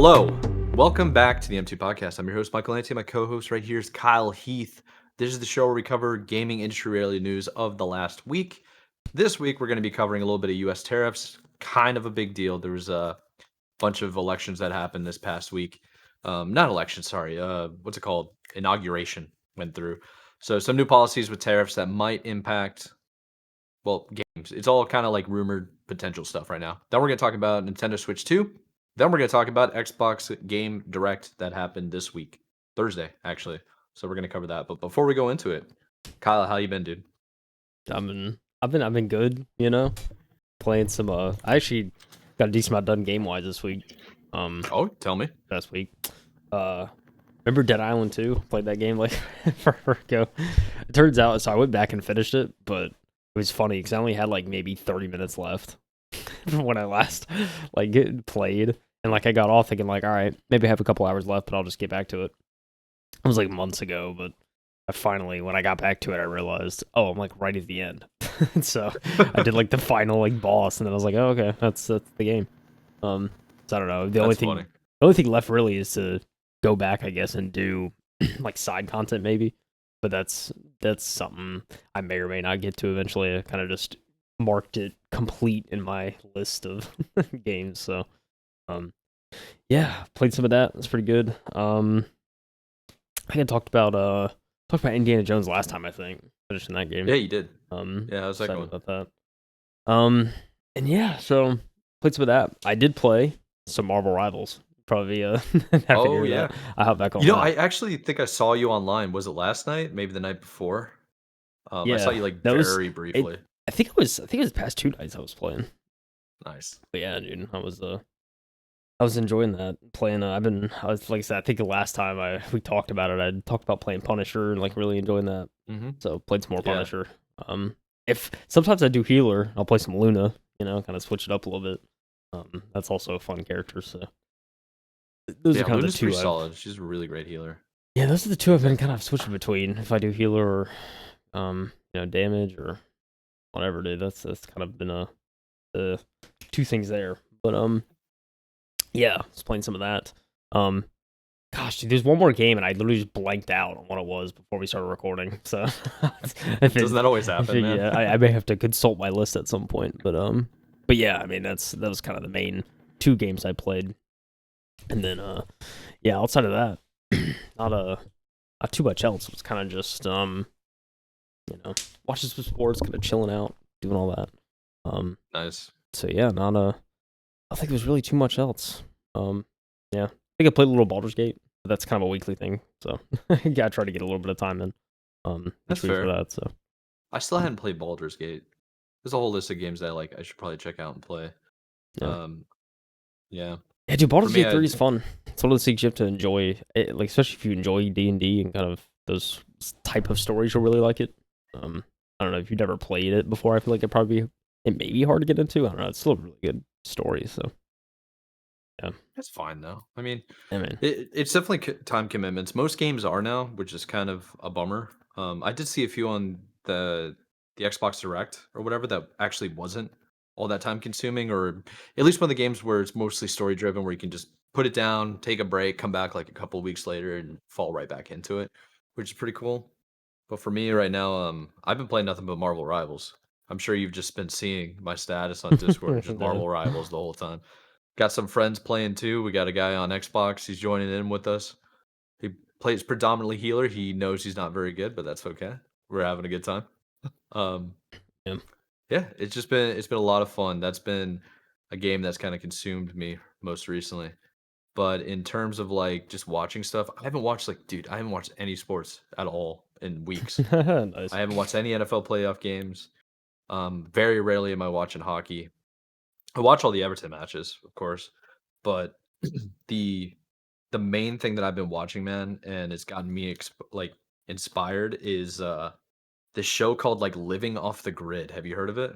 Hello, welcome back to the M2 Podcast. I'm your host, MadMikeWillEatU. My co-host right here is KyleHeath. This is the show where we cover gaming industry-related news of the last week. This week, we're going to be covering a little bit of U.S. tariffs. Kind of a big deal. There was a bunch of elections that happened this past week. Not election, sorry. What's it called? Inauguration went through. So some new policies with tariffs that might impact, well, games. It's all kind of like rumored potential stuff right now. Then we're going to talk about Nintendo Switch 2. Then we're going to talk about Xbox Game Direct that happened this week, Thursday, actually. So we're going to cover that. But before we go into it, Kyle, how you been, dude? I've been good, playing some I actually got a decent amount done game wise this week. Oh, tell me. Last week. Remember Dead Island 2? Played that game like forever ago. It turns out, so I went back and finished it, but it was funny because I only had like maybe 30 minutes left when I last played. And like I got off thinking like, all right, maybe I have a couple hours left, but I'll just get back to it. It was like months ago, but I finally, when I got back to it, I realized, oh, I'm like right at the end. So I did like the final like boss, and then I was like, oh, okay, that's the game. So I don't know. The only thing left really is to go back, I guess, and do like side content maybe. But that's something I may or may not get to eventually. I kind of just marked it complete in my list of games. So yeah, played some of that. That's pretty good. I think I talked about Indiana Jones last time, I think. Finishing that game. Yeah, you did. Yeah, how's that going? About that. And yeah, so played some of that. I did play some Marvel Rivals. Probably Oh, yeah. I hop back on. I actually think I saw you online. Was it last night? Maybe the night before? Yeah, I saw you like very briefly. I think it was the past 2 nights I was playing. Nice. But yeah, dude, I was enjoying that playing. I was like I said, I think the last time we talked about it, I talked about playing Punisher and like really enjoying that. Mm-hmm. So played some more Punisher. If sometimes I do healer, I'll play some Luna. Kind of switch it up a little bit. That's also a fun character. So those are kind Luna's of the two. Pretty solid. She's a really great healer. Yeah, those are the two I've been kind of switching between. If I do healer or damage or whatever, dude. That's kind of been the two things there. But yeah, I was playing some of that. Gosh, dude, there's one more game, and I literally just blanked out on what it was before we started recording. So, doesn't that always happen, man? Yeah, I may have to consult my list at some point. But yeah, I mean that was kind of the main 2 games I played, and then yeah, outside of that, not too much else. It was kind of just watching some sports, kind of chilling out, doing all that. Nice. So yeah, I think there's really too much else. Yeah. I think I played a little Baldur's Gate, but that's kind of a weekly thing. So I gotta try to get a little bit of time in. That's fair. For that, so I still hadn't played Baldur's Gate. There's a whole list of games that I should probably check out and play. Yeah. Yeah. Yeah, dude, Baldur's Gate 3 is fun. It's one of those things you have to enjoy. Like especially if you enjoy D&D and kind of those type of stories, you'll really like it. I don't know if you've never played it before. I feel like it may be hard to get into. I don't know. It's still a really good story. So. Yeah, that's fine though. I mean, yeah, it's definitely time commitments. Most games are now, which is kind of a bummer. I did see a few on the Xbox Direct or whatever that actually wasn't all that time consuming, or at least one of the games where it's mostly story driven, where you can just put it down, take a break, come back like a couple of weeks later, and fall right back into it, which is pretty cool. But for me right now, I've been playing nothing but Marvel Rivals. I'm sure you've just been seeing my status on Discord, just Marvel Rivals the whole time. Got some friends playing too. We got a guy on Xbox. He's joining in with us. He plays predominantly healer. He knows he's not very good, but that's okay. We're having a good time. Yeah, it's been a lot of fun. That's been a game that's kind of consumed me most recently. But in terms of like just watching stuff, I haven't watched any sports at all in weeks. Nice. I haven't watched any NFL playoff games. Very rarely am I watching hockey. I watch all the Everton matches, of course, but the main thing that I've been watching, man, and it's gotten me inspired is this show called like Living Off the Grid. Have you heard of it?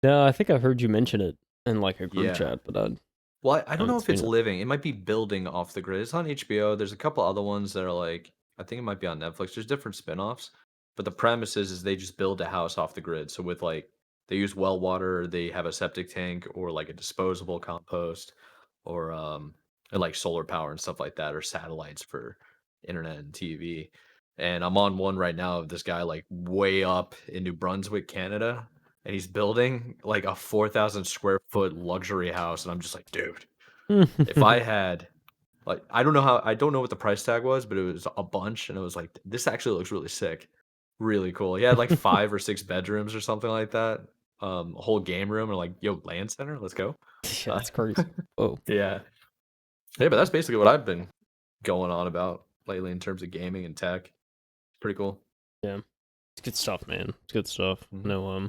No, I think I've heard you mention it in like a group chat, but well, I don't know if it's living. It might be building off the grid. It's on HBO. There's a couple other ones that are like, I think it might be on Netflix. There's different spin-offs, but the premise is they just build a house off the grid. So with like they use well water, they have a septic tank or like a disposable compost or and like solar power and stuff like that, or satellites for internet and TV. And I'm on one right now of this guy like way up in New Brunswick, Canada, and he's building like a 4,000 square foot luxury house. And I'm just like, dude, if I had like, I don't know what the price tag was, but it was a bunch, and it was like, this actually looks really sick, really cool. He had like 5 or 6 bedrooms or something like that, a whole game room, and like, yo, land center, let's go. Yeah, Uh, that's crazy. Oh, yeah, yeah, but that's basically what I've been going on about lately in terms of gaming and tech. Pretty cool. yeah, it's good stuff, man. It's good stuff. Mhm. No,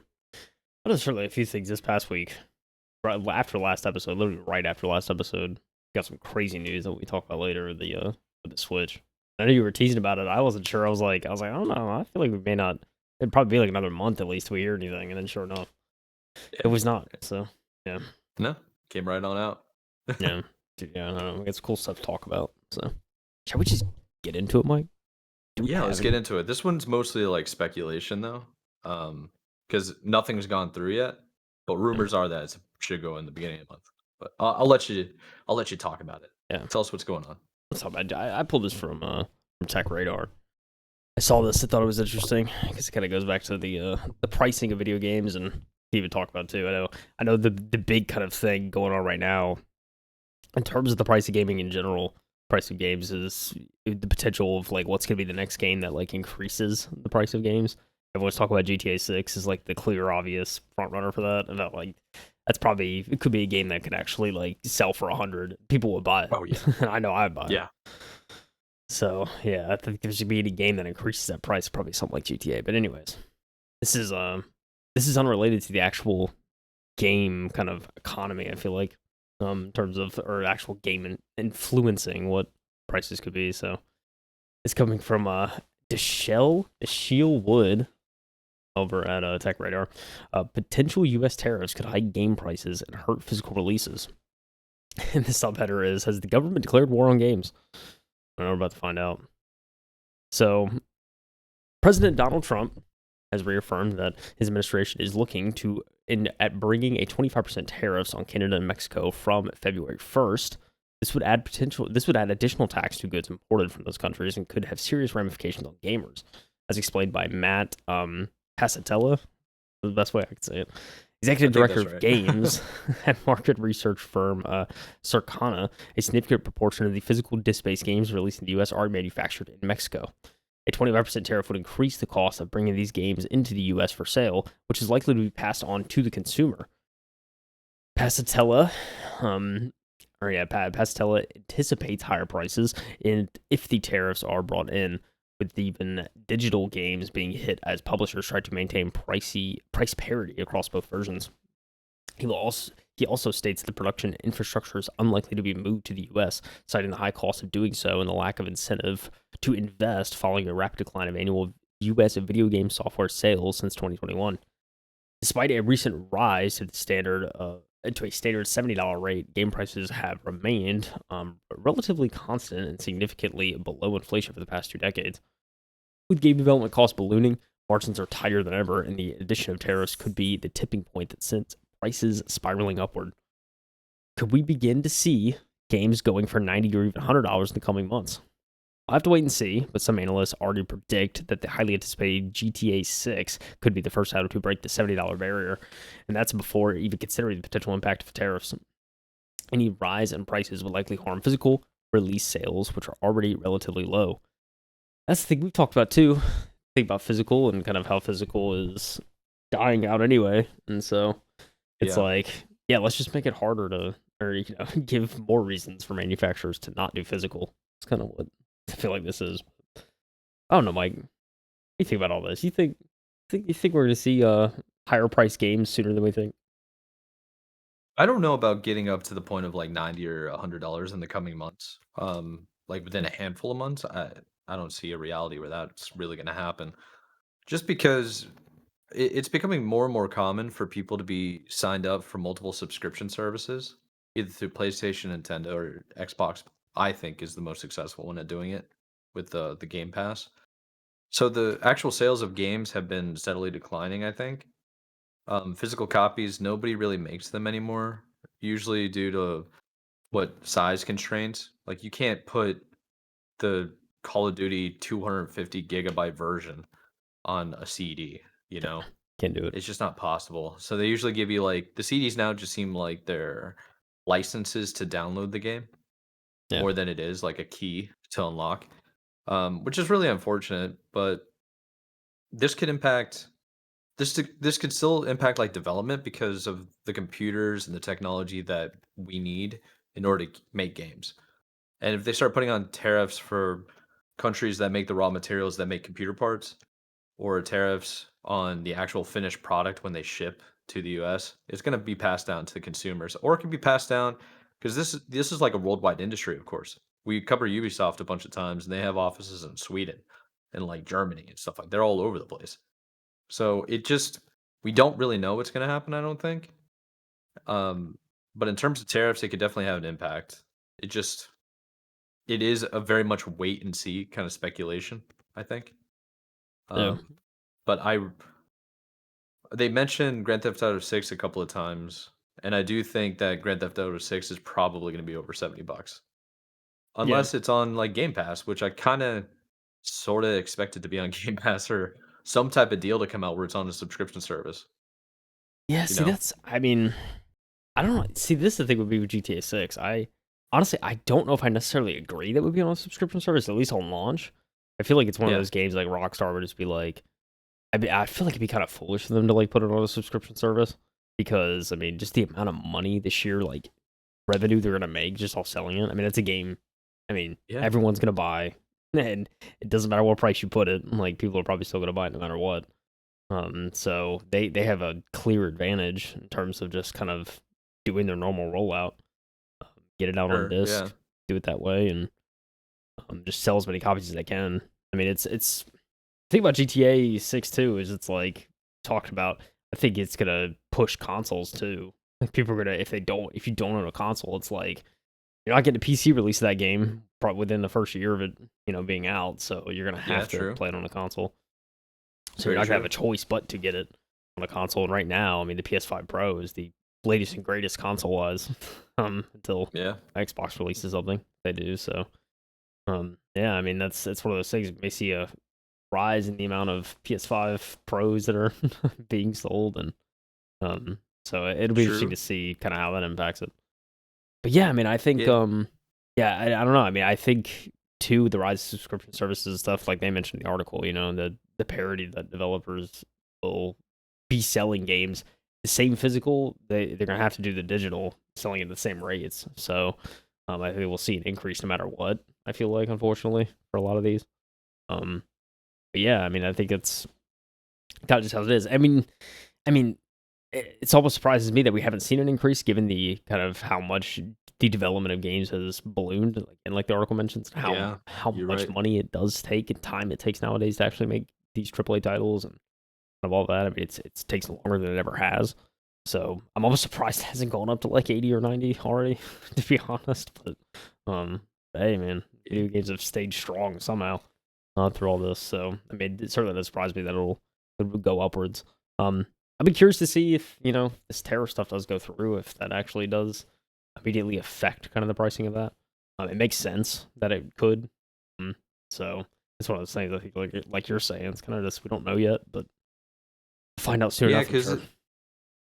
I just certainly a few things this past week. Right after last episode, literally right after last episode, got some crazy news that we talk about later with the Switch. I know you were teasing about it. I wasn't sure. I don't know. I feel like we may not. It'd probably be like another month at least till we hear anything, and then sure enough, it Yeah, was not. So yeah, no, came right on out. yeah, dude, yeah. I don't know. We got some cool stuff to talk about. So shall we just get into it, Mike? Do we Yeah, let's have get any? into it. This one's mostly like speculation though, because nothing's gone through yet. But Yeah, rumors are that it should go in the beginning of the month. But I'll let you talk about it. yeah. Tell us what's going on. That's not bad. I pulled this from Tech Radar. I saw this. I thought it was interesting because it kind of goes back to the pricing of video games, and he even talk about it too. I know the big kind of thing going on right now in terms of the price of gaming in general. Price of games is the potential of like what's gonna be the next game that like increases the price of games. Everyone's talking about GTA 6 is like the clear obvious front runner for that, and that like that's probably it could be a game that could actually like sell for 100. People would buy Oh yeah, it. I know I'd buy it. yeah, So yeah, I think there should be any game that increases that price, probably something like GTA. But anyways, this is this is unrelated to the actual game kind of economy. I feel like in terms of or actual game influencing what prices could be. So it's coming from Deshelle Wood over at Tech Radar. Potential U.S. tariffs could hike game prices and hurt physical releases. And the subheader is: Has the government declared war on games? I don't know, we're about to find out. So President Donald Trump has reaffirmed that his administration is looking at bringing a 25% tariffs on Canada and Mexico from February 1st. This would add additional tax to goods imported from those countries and could have serious ramifications on gamers, as explained by Matt Pasatella, the best way I could say it. I Executive think Director that's of right. Games at market research firm Circana. A significant proportion of the physical disc-based games released in the U.S. are manufactured in Mexico. A 25% tariff would increase the cost of bringing these games into the U.S. for sale, which is likely to be passed on to the consumer. Pasatella, Pasatella anticipates higher prices if the tariffs are brought in, with even digital games being hit as publishers try to maintain price parity across both versions. He also states the production infrastructure is unlikely to be moved to the U.S., citing the high cost of doing so and the lack of incentive to invest following a rapid decline of annual U.S. video game software sales since 2021. Despite a recent rise to a standard $70 rate, game prices have remained relatively constant and significantly below inflation for the past 2 decades. With game development costs ballooning, margins are tighter than ever, and the addition of tariffs could be the tipping point that sends prices spiraling upward. Could we begin to see games going for $90 or even $100 in the coming months? I'll have to wait and see, but some analysts already predict that the highly anticipated GTA 6 could be the first title to break the $70 barrier, and that's before even considering the potential impact of tariffs. Any rise in prices would likely harm physical release sales, which are already relatively low. That's the thing we've talked about too. Think about physical and kind of how physical is dying out anyway, and so it's Yeah, like, yeah, let's just make it harder to, or give more reasons for manufacturers to not do physical. It's kind of what I feel like this is. I don't know, Mike. What do you think about all this? You think we're going to see higher price games sooner than we think? I don't know about getting up to the point of like 90 or $100 in the coming months. Like within a handful of months, I don't see a reality where that's really going to happen. Just because it's becoming more and more common for people to be signed up for multiple subscription services, either through PlayStation, Nintendo, or Xbox. I think is the most successful one at doing it with the Game Pass. So the actual sales of games have been steadily declining. I think physical copies, nobody really makes them anymore. Usually due to what size constraints. Like you can't put the Call of Duty 250 gigabyte version on a CD, you know? Can't do it. It's just not possible. So they usually give you like the CDs now just seem like they're licenses to download the game Yeah. more than it is like a key to unlock. Which is really unfortunate, but this could impact this could still impact like development because of the computers and the technology that we need in order to make games. And if they start putting on tariffs for countries that make the raw materials that make computer parts, or tariffs on the actual finished product when they ship to the US, it's going to be passed down to the consumers, or it can be passed down because this is like a worldwide industry. Of course, we cover Ubisoft a bunch of times, and they have offices in Sweden and like Germany and stuff like they're all over the place. So it just we don't really know what's going to happen. I don't think. Um, but in terms of tariffs, it could definitely have an impact. It just it is a very much wait and see kind of speculation, I think. Yeah. Um, but they mentioned Grand Theft Auto 6 a couple of times, and I do think that Grand Theft Auto 6 is probably going to be over $70. Yeah. Unless it's on like Game Pass, which I kind of sort of expected to be on Game Pass or some type of deal to come out where it's on a subscription service, Yeah. you See, know? that's. I mean, I don't know. See, this is the thing would be with GTA 6. I honestly, I don't know if I necessarily agree that would be on a subscription service, at least on launch. I feel like it's one of Yeah, those games like Rockstar would just be like, I feel like it'd be kind of foolish for them to like put it on a subscription service because I mean, just the amount of money, the sheer like revenue they're gonna make just off selling it. I mean, it's a game. I mean, yeah, everyone's gonna buy, and it doesn't matter what price you put it. Like people are probably still gonna buy it no matter what. So they have a clear advantage in terms of just kind of doing their normal rollout, get it out on sure, yeah, disc, do it that way, and just sell as many copies as they can. I mean, it's the thing about GTA 6 too is it's like talked about. I think it's gonna push consoles too. Like people are gonna if you don't own a console, it's like you're not getting a PC release of that game probably within the first year of it, being out. So you're gonna yeah, have to true, play it on a console. So you're very not gonna have true, a choice but to get it on a console. And right now, I mean, the PS5 Pro is the latest and greatest console wise. Until yeah, Xbox releases something, they do. So, yeah, I mean, that's one of those things. You may see a rise in the amount of PS5 Pros that are being sold, and so it'll be interesting true, to see kind of how that impacts it. But yeah, I mean, I think, yeah, yeah, I don't know. I mean, I think too the rise of subscription services and stuff, like they mentioned in the article, the parity that developers will be selling games the same physical, they're gonna have to do the digital selling at the same rates. So, I think we'll see an increase no matter what. I feel like, unfortunately, for a lot of these. Um, but yeah, I mean, I think it's kind of just how it is. I mean, it's almost surprises me that we haven't seen an increase given the kind of how much the development of games has ballooned, and like the article mentions, yeah, how you're much right. money it does take and time it takes nowadays to actually make these AAA titles and kind of all that. I mean, it takes longer than it ever has. So I'm almost surprised it hasn't gone up to like 80 or 90 already, to be honest. But hey, man, video games have stayed strong somehow through all this. So I mean, it certainly doesn't surprise me that it'll go upwards. I'd be curious to see if this tariff stuff does go through, if that actually does immediately affect kind of the pricing of that. It makes sense that it could. Um, so it's one of those things I think, like you're saying, it's kind of just we don't know yet, but find out soon Yeah, enough, I'm because sure.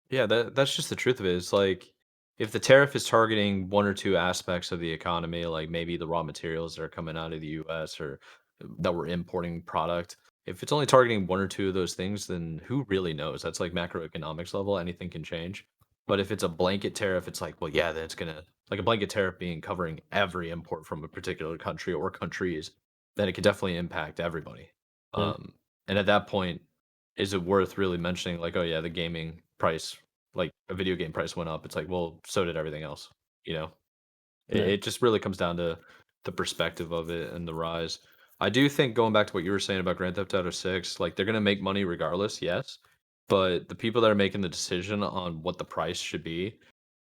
yeah, that's just the truth of it. It's like if the tariff is targeting one or two aspects of the economy, like maybe the raw materials that are coming out of the US or that we're importing product, if it's only targeting one or two of those things, then who really knows? That's like macroeconomics level, anything can change. But if it's a blanket tariff, it's like, well, yeah, then it's gonna like a blanket tariff being covering every import from a particular country or countries, then it could definitely impact everybody. Yeah, And at that point, is it worth really mentioning like, oh yeah, the gaming price, like a video game price went up? It's like, well, so did everything else. You know, yeah, it just really comes down to the perspective of it and the rise. I do think going back to what you were saying about Grand Theft Auto 6, like they're gonna make money regardless, yes. But the people that are making the decision on what the price should be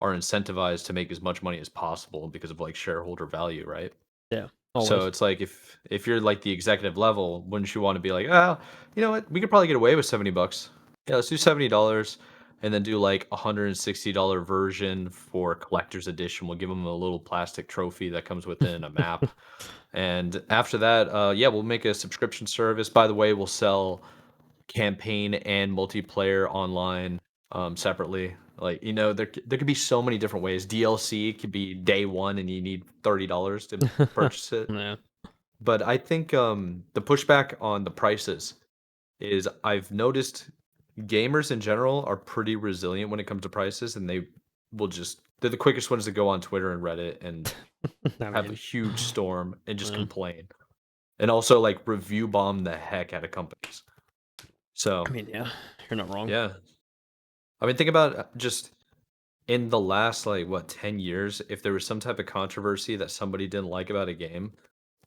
are incentivized to make as much money as possible because of like shareholder value, right? yeah. So Always. it's like if you're like the executive level, wouldn't you want to be like, oh, you know what, we could probably get away with $70. Yeah, let's do $70. and then do like $160 version for collector's edition. We'll give them a little plastic trophy that comes within a map. And after that, yeah, we'll make a subscription service. By the way, we'll sell campaign and multiplayer online separately. Like, there could be so many different ways. DLC could be day one and you need $30 to purchase it. Yeah. But I think the pushback on the prices is I've noticed gamers in general are pretty resilient when it comes to prices, and they're the quickest ones to go on Twitter and Reddit and I have a mean, huge storm and just yeah. complain. And also like review bomb the heck out of companies. So, I mean, yeah, you're not wrong. yeah. I mean, think about just in the last like what 10 years, if there was some type of controversy that somebody didn't like about a game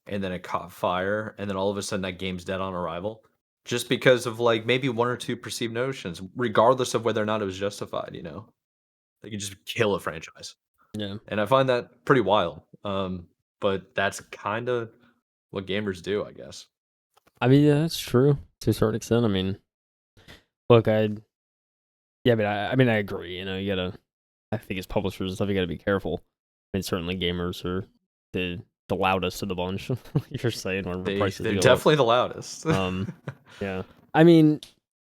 and then it caught fire and then all of a sudden that game's dead on arrival just because of like maybe one or two perceived notions, regardless of whether or not it was justified, They could just kill a franchise. Yeah. And I find that pretty wild. But that's kind of what gamers do, I guess. I mean, yeah, that's true to a certain extent. I mean, look, yeah, but I mean, I agree. You gotta. I think as publishers and stuff, you gotta be careful. I mean, certainly gamers are the loudest of the bunch. You're saying where prices They're go up. definitely the loudest. Yeah. I mean,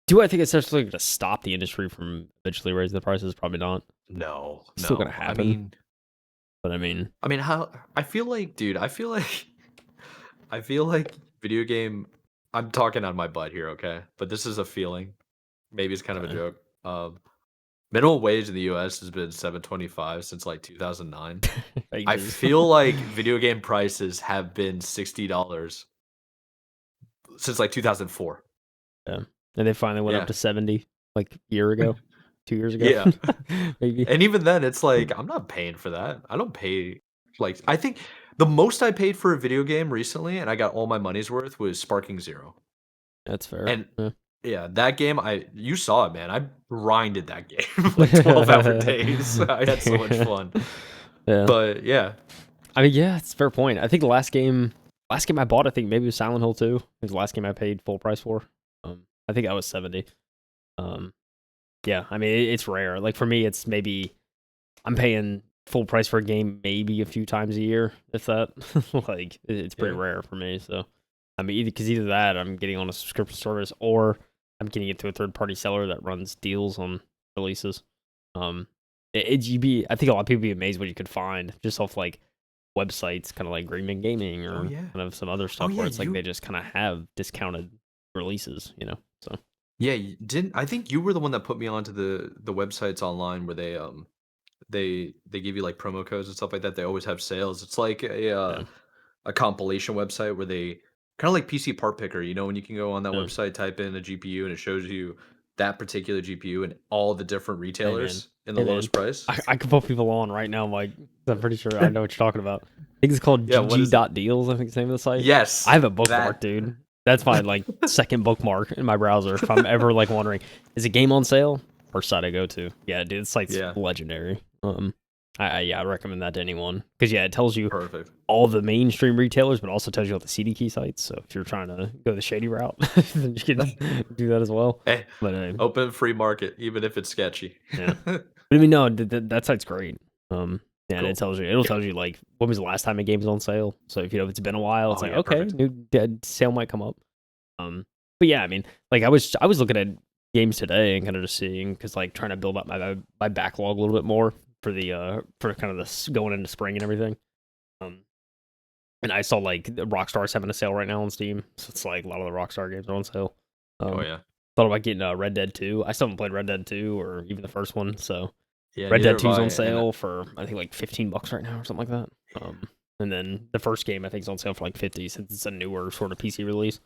do I think it's actually going to stop the industry from eventually raising the prices? Probably not. No, It's still no. going to happen. But I mean, how I feel like, dude, I feel like video game. I'm talking on my butt here, okay? But this is a feeling. Maybe it's kind of a okay. joke. Minimum wage in the U.S. has been $7.25 since like 2009. I Ages. feel like video game prices have been $60 since like 2004. Yeah. And they finally went Yeah. up to 70 like a year ago, 2 years ago. Yeah. Maybe. And even then, it's like, I'm not paying for that. I don't pay, like, I think the most I paid for a video game recently, and I got all my money's worth, was Sparking Zero. That's fair. And Yeah. yeah, that game, you saw it, man. I grinded that game like 12-hour days. I had so much fun. Yeah. But yeah. I mean, yeah, it's a fair point. I think the last game I bought, I think maybe was Silent Hill 2. It was the last game I paid full price for. I think I was 70. Yeah, I mean, it's rare. Like for me, it's maybe I'm paying full price for a game maybe a few times a year, if that. Like it's pretty Yeah. rare for me. So I mean, either that I'm getting on a subscription service, or I'm getting it to a third party seller that runs deals on releases. I think a lot of people be amazed what you could find just off like websites, kind of like Green Man Gaming or yeah. kind of some other stuff yeah, where it's like they just kind of have discounted releases, So Yeah, I think you were the one that put me onto the websites online where they give you like promo codes and stuff like that. They always have sales. It's like yeah, a compilation website where they kind of like PC Part Picker, when you can go on that yeah. website, type in a GPU and it shows you that particular GPU and all the different Hey man, retailers in the lowest price. I could put people on right now, Mike. I'm pretty sure I know what you're talking about. I think it's called Yeah, what is it? GG.deals. I think it's the name of the site. Yes, I have a bookmark, that. dude. That's my like second bookmark in my browser. If I'm ever like wondering, is a game on sale? First site I go to. Yeah, dude, this site's Yeah. legendary. I recommend that to anyone because it tells you Perfect. all the mainstream retailers, but also tells you all the CD key sites. So if you're trying to go the shady route, then you can do that as well. Hey, But open free market, even if it's sketchy. yeah. But I mean, no, that site's great. Yeah, and Cool. it'll tell you like when was the last time a game was on sale. So if it's been a while, it's Oh, like yeah, okay, perfect. new dead sale might come up. But yeah, I mean, like I was looking at games today and kind of just seeing because like trying to build up my backlog a little bit more for the for kind of this going into spring and everything. And I saw like Rockstar's having a sale right now on Steam, so it's like a lot of the Rockstar games are on sale. Oh yeah. Thought about getting Red Dead 2. I still haven't played Red Dead 2 or even the first one, so Yeah. Red neither Dead have 2's I, on and sale for I think like $15 right now or something like that. And then the first game I think is on sale for like 50 since it's a newer sort of PC release.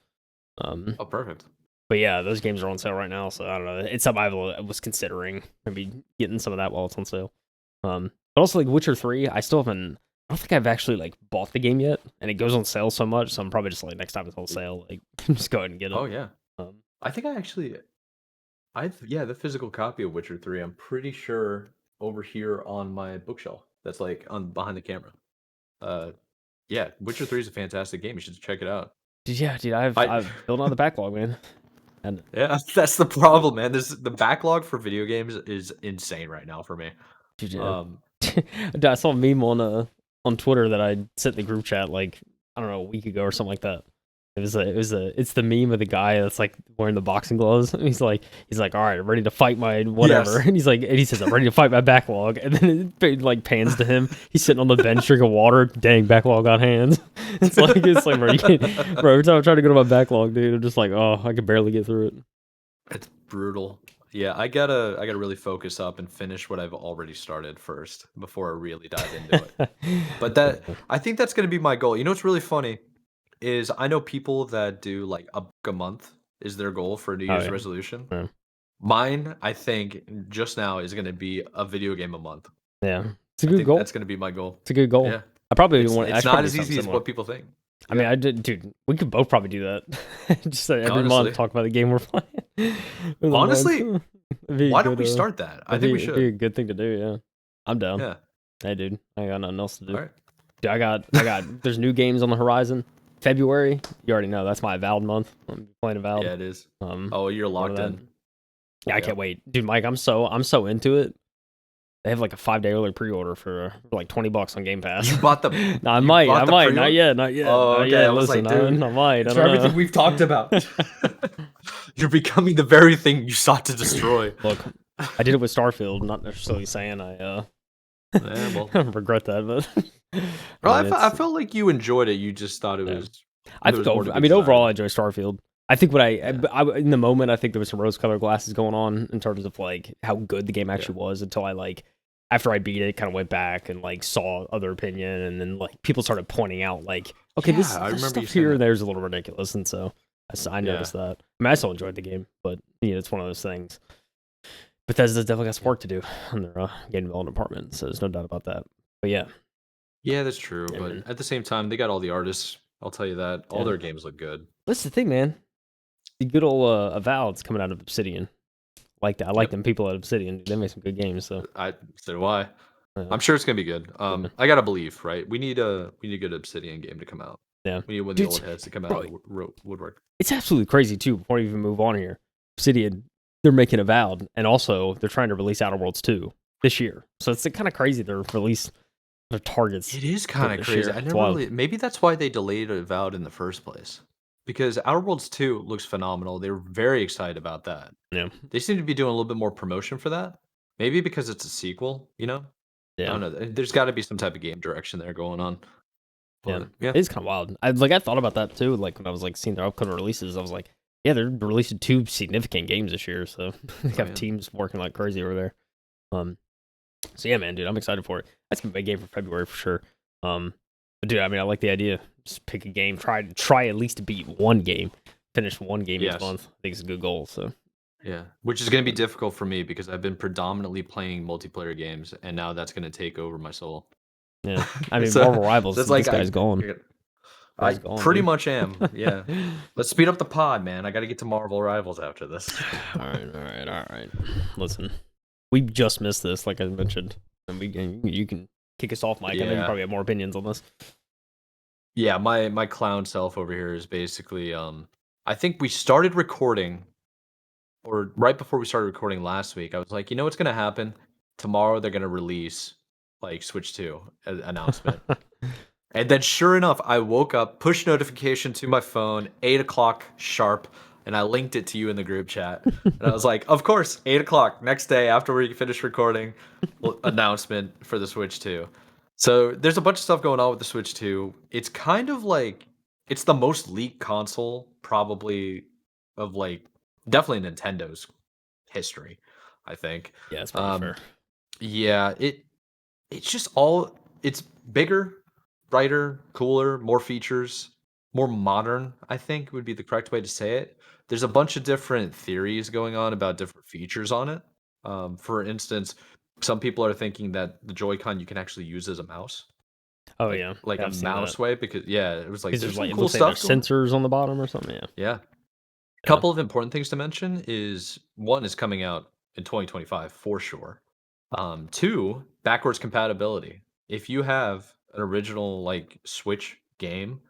oh, perfect. But yeah, those games are on sale right now, so I don't know. It's something I was considering maybe getting some of that while it's on sale. But also like Witcher 3, I don't think I've actually like bought the game yet, and it goes on sale so much, so I'm probably just like next time it's on sale, like just go ahead and get it. Oh yeah. I think the physical copy of Witcher 3, I'm pretty sure over here on my bookshelf. That's like on behind the camera. Yeah, Witcher 3 is a fantastic game. You should check it out. Yeah, dude, I've built out the backlog, man. And Yeah, that's the problem, man. The backlog for video games is insane right now for me. dude, yeah. Um, Dude, I saw a meme on Twitter that I sent in the group chat like I don't know a week ago or something like that. It's the meme of the guy that's like wearing the boxing gloves. And he's like all right, I'm ready to fight my whatever. Yes. And he says I'm ready to fight my backlog. And then it like pans to him. He's sitting on the bench drinking water. Dang, backlog on hands. It's like bro, every time I try to go to my backlog, dude, I'm just like oh I can barely get through it. It's brutal. Yeah, I gotta really focus up and finish what I've already started first before I really dive into it. But I think that's gonna be my goal. You know what's really funny is I know people that do like a book a month is their goal for New Oh Year's yeah. resolution. Yeah. Mine, I think, just now is gonna be a video game a month. Yeah. It's a I good think goal. that's gonna be my goal. It's a good goal. Yeah. I probably It's want. it's That's not probably as something easy as similar. what people think. I mean, Yeah. dude, we could both probably do that. Just every Honestly. month talk about the game we're playing. For the month. Honestly, It'd be a why don't good, we start that? I it'd think we it'd be a should. good thing to do. Yeah, I'm down. Yeah. Hey, dude, I got nothing else to do. All right. Dude, I got. There's new games on the horizon. February, you already know that's my Avowed month. I'm playing Avowed. Yeah, it is. Um, Oh, you're one of locked that. in. Yeah, I Yeah. can't wait, dude. Mike, I'm so into it. They have like a 5-day early pre-order for like $20 on Game Pass. You bought the. No, I you might. bought the Not pre-order? yet. Not yet. Oh, not okay. yet. I was Listen, like, dude, I might. it's I for don't everything know. we've talked about. You're becoming the very thing you sought to destroy. Look, I did it with Starfield. Not necessarily saying I Yeah, well, regret that, but well, I mean, I felt like you enjoyed it. You just thought it Yeah. was. I there think was more to I be mean desired. overall I enjoy Starfield. I think what Yeah. I in the moment I think there was some rose-colored glasses going on in terms of like how good the game actually was until I like after I beat it kind of went back and like saw other opinion and then like people started pointing out like okay Yeah, this I remember you stuff saying here that. and there's a little ridiculous and so I noticed that. I mean I still enjoyed the game but it's one of those things. Bethesda's definitely got some work to do on their game development department so there's no doubt about that. But yeah. Yeah, that's true. Yeah, But man. at the same time, they got all the artists. I'll tell you that. All Yeah. their games look good. That's the thing, man. The good old Avowed's coming out of Obsidian. Like that. I like Yep. them people at Obsidian. They make some good games. So So do I. uh, I'm sure it's gonna be good. man. I gotta believe, right? We need a good Obsidian game to come out. Yeah. We need one of the Dude, old heads to come out bro, of the woodwork. it's absolutely crazy too. Before we even move on here, Obsidian, they're making Avowed, and also they're trying to release Outer Worlds 2 this year. So it's kind of crazy they're release their targets. It is kind of this crazy. year. I It's never wild. really. Maybe that's why they delayed Avowed in the first place. Because Outer Worlds 2 looks phenomenal. They were very excited about that. Yeah. They seem to be doing a little bit more promotion for that. Maybe because it's a sequel, I Yeah. don't know. There's got to be some type of game direction there going on. But, yeah. It's kind of wild. I thought about that too. Like when I was like seeing their upcoming releases, I was like, yeah, they're releasing 2 significant games this year, so they have yeah. teams working like crazy over there. So yeah, man, dude, I'm excited for it. That's gonna be a game for February for sure. But dude, I mean, I like the idea. Just pick a game, try at least to beat one game, finish one game each Yes. month. I think it's a good goal. So Yeah, which is going to be difficult for me because I've been predominantly playing multiplayer games, and now that's going to take over my soul. yeah, I mean, So- Marvel Rivals. That's This like guy's gone. I Guy's gone, pretty dude. much am. Yeah, let's speed up the pod, man. I got to get to Marvel Rivals after this. all right. Listen, we just missed this, like I mentioned, and you can kick us off, Mike. I know you Yeah. probably have more opinions on this. Yeah, my clown self over here is basically I think we started recording, or right before we started recording last week. I was like, you know what's going to happen tomorrow? They're going to release like Switch 2 announcement. And then sure enough, I woke up, push notification to my phone, 8 o'clock sharp, and I linked it to you in the group chat. And I was like, of course, 8 o'clock, next day after we finish recording, announcement for the Switch 2. So there's a bunch of stuff going on with the Switch 2. It's kind of like, it's the most leaked console probably of like, definitely Nintendo's history, I think. Yeah, it's probably fair. Yeah, it's just all, it's bigger, brighter, cooler, more features, more modern, I think would be the correct way to say it. There's a bunch of different theories going on about different features on it. For instance, some people are thinking that the Joy-Con you can actually use as a mouse. Oh like, yeah, like yeah, a I've seen mouse that. way, because it was like Because there's there's some like cool looks like there's stuff going on. sensors on the bottom or something. Yeah. Yeah. Couple of important things to mention is one is coming out in 2025 for sure. 2, backwards compatibility. If you have an original like Switch game,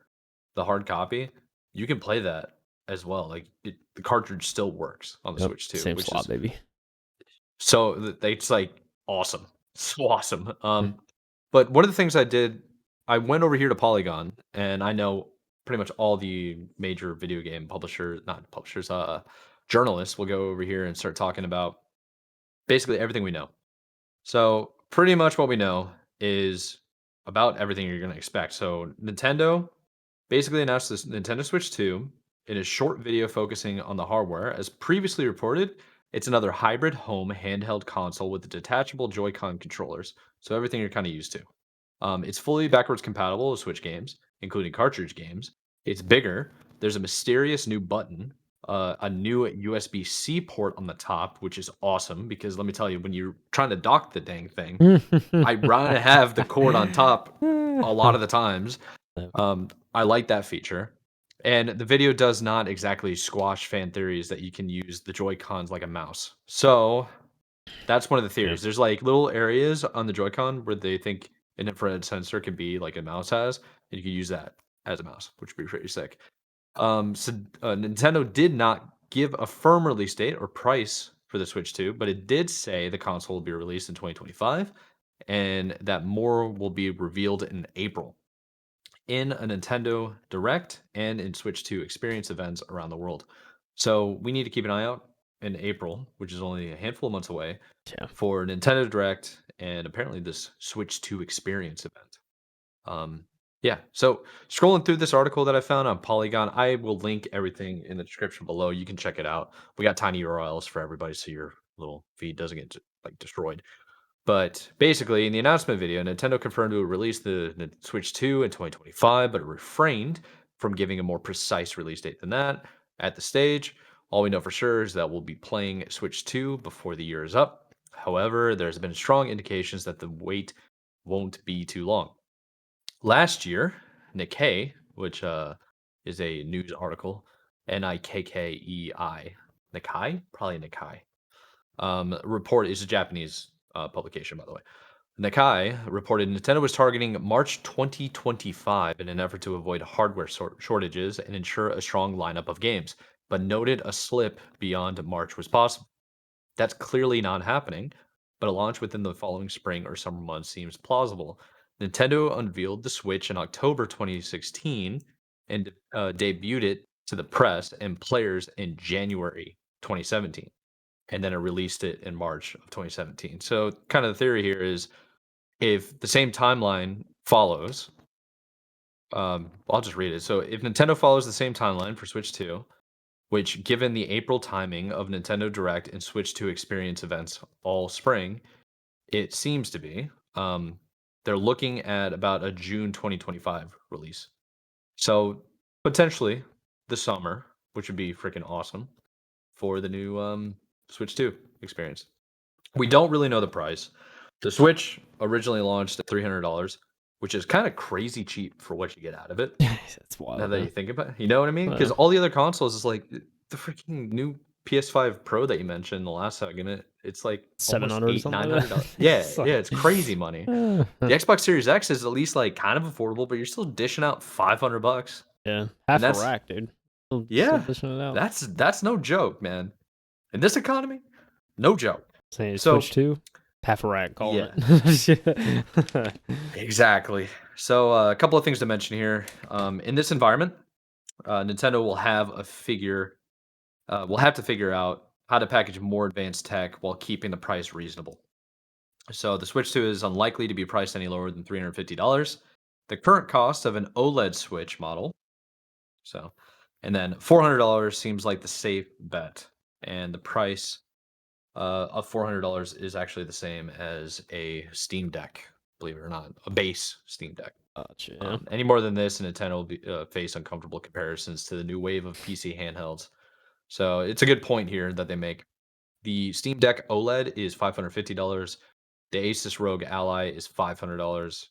the hard copy, you can play that as well. Like the cartridge still works on the Yep. Switch 2, Same which slot, is baby. so it's like awesome, so awesome. Mm. But one of the things I did, I went over here to Polygon, and I know pretty much all the major video game publishers, not publishers, journalists will go over here and start talking about basically everything we know. So pretty much what we know is about everything you're going to expect. So Nintendo basically announced this Nintendo Switch 2 in a short video focusing on the hardware. As previously reported, it's another hybrid home handheld console with the detachable Joy-Con controllers. So everything you're kind of used to. It's fully backwards compatible with Switch games, including cartridge games. It's bigger. There's a mysterious new button, a new USB-C port on the top, which is awesome because let me tell you, when you're trying to dock the dang thing, I rather have the cord on top a lot of the times. I like that feature. And the video does not exactly squash fan theories that you can use the Joy Cons like a mouse. So that's one of the Yeah. theories. There's like little areas on the Joy-Con where they think an infrared sensor can be like a mouse has, and you can use that as a mouse, which would be pretty sick. Nintendo did not give a firm release date or price for the Switch 2, but it did say the console will be released in 2025 and that more will be revealed in April in a Nintendo Direct and in Switch 2 experience events around the world. So we need to keep an eye out in April, which is only a handful of months away, Yeah. for Nintendo Direct and apparently this Switch 2 experience event. Yeah, so scrolling through this article that I found on Polygon, I will link everything in the description below. You can check it out. We got tiny URLs for everybody so your little feed doesn't get like destroyed. But basically, in the announcement video, Nintendo confirmed it would release the Switch 2 in 2025, but it refrained from giving a more precise release date than that at the stage. All we know for sure is that we'll be playing Switch 2 before the year is up. However, there's been strong indications that the wait won't be too long. Last year, Nikkei, which is a news article, Nikkei, probably Nikkei, report is a Japanese publication, by the way. Nikkei reported Nintendo was targeting March 2025 in an effort to avoid hardware shortages and ensure a strong lineup of games, but noted a slip beyond March was possible. That's clearly not happening, but a launch within the following spring or summer months seems plausible. Nintendo unveiled the Switch in October 2016 and debuted it to the press and players in January 2017, and then it released it in March of 2017. So, kind of the theory here is if the same timeline follows, I'll just read it. So, if Nintendo follows the same timeline for Switch 2, which, given the April timing of Nintendo Direct and Switch 2 experience events all spring, it seems to be, they're looking at about a June 2025 release. So, potentially the summer, which would be freaking awesome for the new Switch 2 experience. We don't really know the price. The Switch originally launched at $300, which is kind of crazy cheap for what you get out of it. That's Now wild. that Yeah. you think about it, you know what I mean? Because all the other consoles is like the freaking new PS5 Pro that you mentioned in the last segment. It's like almost 700 or eight, something nine like hundred that. dollars. Yeah, It's yeah, like- it's crazy money. The Xbox Series X is at least like kind of affordable, but you're still dishing out $500, yeah, and half a that's rack, dude. Still yeah, dishing it out. that's no joke, man. In this economy, no joke. Saying So Switch 2, half a rack, calling yeah, it. exactly. So a couple of things to mention here. In this environment, Nintendo will have a figure. We'll have to figure out how to package more advanced tech while keeping the price reasonable. So the Switch 2 is unlikely to be priced any lower than $350. The current cost of an OLED Switch model. So, and then $400 seems like the safe bet, and the price of $400 is actually the same as a Steam Deck. Believe it or not, a base Steam Deck. Gotcha, yeah. Any more than this, Nintendo will face uncomfortable comparisons to the new wave of PC handhelds. So it's a good point here that they make. The Steam Deck OLED is $550. The Asus ROG Ally is $500.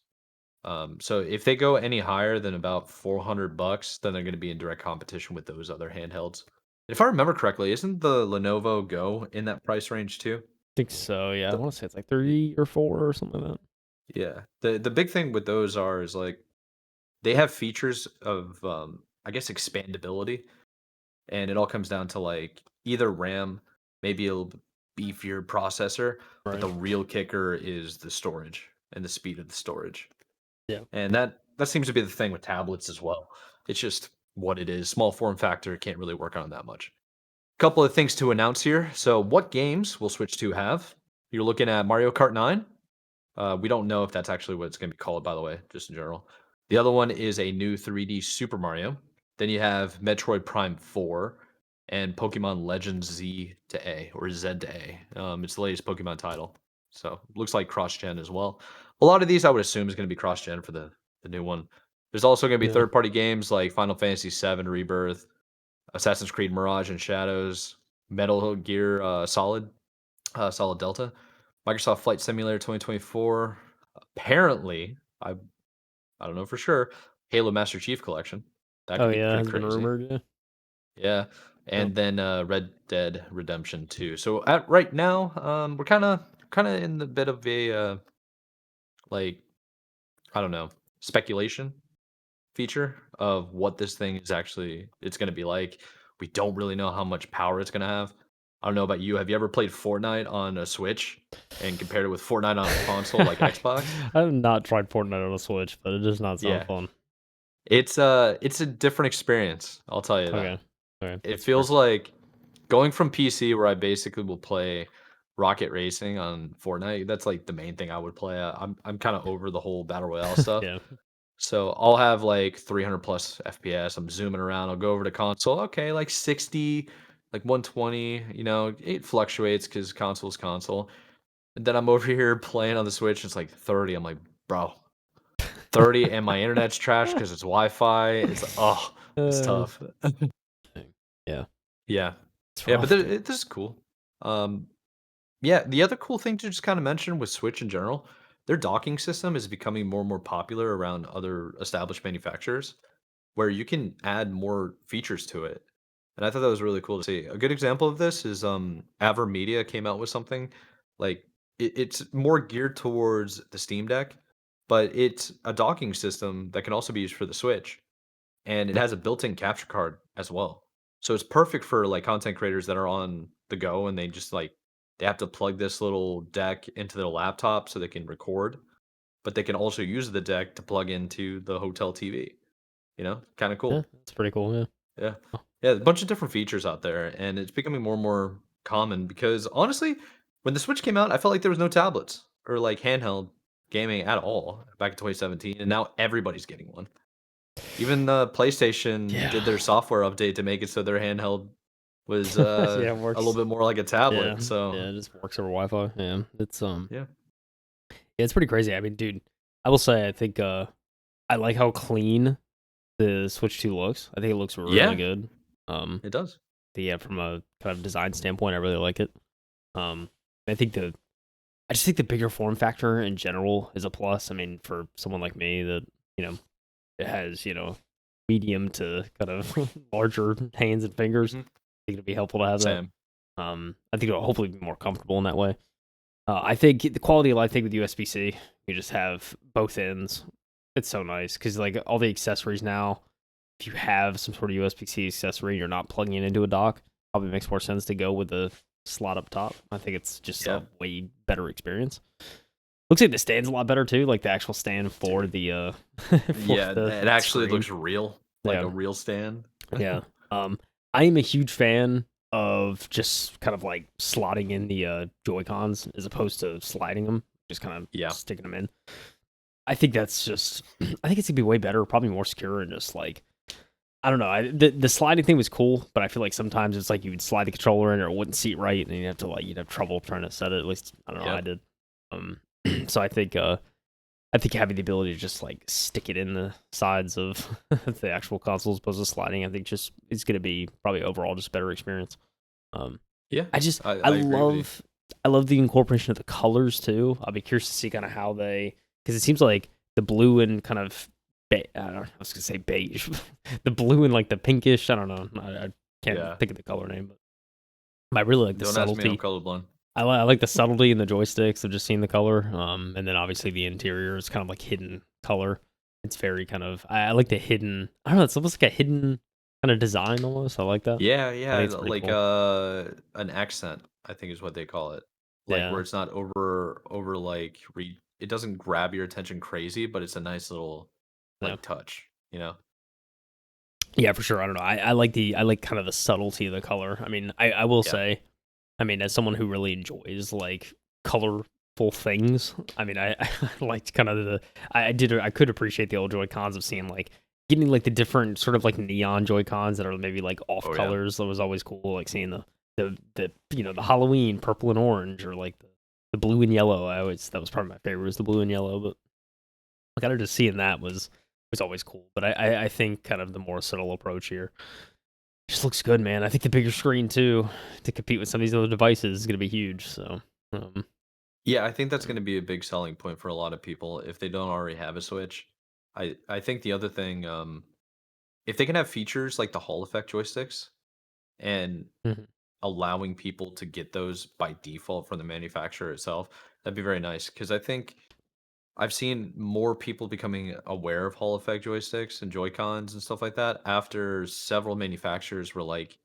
So if they go any higher than about $400, then they're going to be in direct competition with those other handhelds. If I remember correctly, isn't the Lenovo Go in that price range too? Think so, yeah. I The, want to say it's like 3 or 4 or something like that. yeah. The big thing with those is like they have features of I guess expandability. and it all comes down to like either RAM, maybe a little bit beefier processor, but Right. the real kicker is the storage and the speed of the storage. Yeah. And that seems to be the thing with tablets as well. It's just what it is. Small form factor, can't really work on that much. Couple of things to announce here. So, what games will Switch 2 have? You're looking at Mario Kart 9. We don't know if that's actually what it's going to be called, by the way, just in general. The other one is a new 3D Super Mario. Then you have Metroid Prime 4 and Pokemon Legends Z to A or Z to A. It's the latest Pokemon title. So, looks like cross gen as well. A lot of these I would assume is going to be cross gen for the new one. There's also going to be Yeah. third party games like Final Fantasy VII Rebirth, Assassin's Creed Mirage and Shadows, Metal Gear Solid Delta, Microsoft Flight Simulator 2024. Apparently, I don't know for sure. Halo Master Chief Collection. That Oh could be yeah, pretty has been crazy. rumored. Yeah. Yeah. Yep. And then Red Dead Redemption 2. So at right now, we're kind of in the bit of a like I don't know speculation feature of what this thing is actually it's going to be like. We don't really know how much power it's going to have. I don't know about you. Have you ever played Fortnite on a Switch and compared it with Fortnite on a console like Xbox? I've not tried Fortnite on a Switch, but it does not sound Yeah. fun. It's a different experience, I'll tell you that. Okay. Okay, It that's fair. feels like going from PC where I basically will play Rocket Racing on Fortnite. That's like the main thing I would play. I'm kind of over the whole battle royale stuff. Yeah. So I'll have like 300 plus FPS. I'm zooming around. I'll go over to console. Okay, like 60, like 120. You know, it fluctuates because console's console. And then I'm over here playing on the Switch. It's like 30. I'm like, bro, 30, and my internet's trash because it's Wi-Fi. It's oh, it's Uh, tough. yeah, Yeah, it's yeah, but rough, dude. this is cool. Um, yeah, the other cool thing to just kind of mention with Switch in general, their docking system is becoming more and more popular around other established manufacturers, where you can add more features to it. And I thought that was really cool to see. A good example of this is Avermedia came out with something like it's more geared towards the Steam Deck, but it's a docking system that can also be used for the Switch, and it has a built-in capture card as well. So it's perfect for like content creators that are on the go and they just like they have to plug this little deck into their laptop so they can record, but they can also use the deck to plug into the hotel TV. You know, kind of Yeah, cool. that's pretty cool. Yeah. Yeah. Yeah, a bunch of different features out there, and it's becoming more and more common because honestly, when the Switch came out, I felt like there was no tablets or like handheld gaming at all back in 2017, and now everybody's getting one. Even PlayStation Yeah. did their software update to make it so their handheld was Yeah, it a little works. bit more like a Yeah. tablet. Yeah, So it just works over Wi-Fi. Yeah. yeah, Yeah, it's pretty crazy. I mean, dude, I will say I think I like how clean the Switch 2 looks. I think it looks really yeah, good. Um, it does. yeah, from a kind of design standpoint, I really like it. Um, I think I just think the bigger form factor in general is a plus. I mean, for someone like me that, you know, it has, medium to kind of larger hands and fingers, Hmm. I think it'd be helpful to have that. Same. I think it'll hopefully be more comfortable in that way. I think the quality of life thing with USB-C, you just have both ends. It's so nice because like all the accessories now, if you have some sort of USB-C accessory, you're not plugging it into a dock. Probably makes more sense to go with the slot up top. I think it's just Yeah, a way better experience. Looks like the stand's a lot better too, like the actual stand for dude. the for Yeah, the it actually screen. looks real, like Yeah, a real stand. yeah. I am a huge fan of just kind of like slotting in the Joy Cons as opposed to sliding them, just kind of Yeah, sticking them in. I think that's just, I think it's gonna be way better, probably more secure, and just like I don't know. The sliding thing was cool, but I feel like sometimes it's like you would slide the controller in or it wouldn't seat right, and you'd have trouble trying to set it. At least I don't know. I yep, did. Um, so I think having the ability to just like stick it in the sides of the actual console as opposed to sliding, I think just it's gonna be probably overall just a better experience. Um, yeah. I I agree with you. love the incorporation of the colors too. I'll be curious to see kind of how they because it seems like the blue and kind of I don't know, I was gonna say beige, the blue and like the pinkish. I don't know. I can't Yeah, think of the color name, but I really like the don't ask me. I'm subtlety. colorblind. I like the subtlety in the joysticks of just seeing the color. And then obviously the interior is kind of like hidden color. It's very kind of I like the hidden. I don't know. It's almost like a hidden. kind of design almost. I like that. Yeah, I yeah, think it's pretty like cool. an accent, I think is what they call it. Like where Yeah. it's not over like it doesn't grab your attention crazy, but it's a nice little Yeah. like touch, you know? Yeah, for sure. I don't know. I like kind of the subtlety of the color. I mean, I will Yeah. say, I mean, as someone who really enjoys like colorful things, I mean, I liked kind of I could appreciate the old Joy Cons of seeing like getting like the different sort of like neon Joy Cons that are maybe like off Oh yeah. colors. That was always cool. Like seeing the the Halloween purple and orange or like the blue and yellow. That was probably my favorite was the blue and yellow, but kind of just seeing that was always cool. But I think kind of the more subtle approach here just looks good, man. I think the bigger screen too to compete with some of these other devices is going to be huge. So, um, Yeah, I think that's going to be a big selling point for a lot of people if they don't already have a Switch. I think the other thing, if they can have features like the Hall effect joysticks and mhm, allowing people to get those by default from the manufacturer itself, that'd be very nice. Because I think I've seen more people becoming aware of Hall effect joysticks and Joy Cons and stuff like that after several manufacturers were like,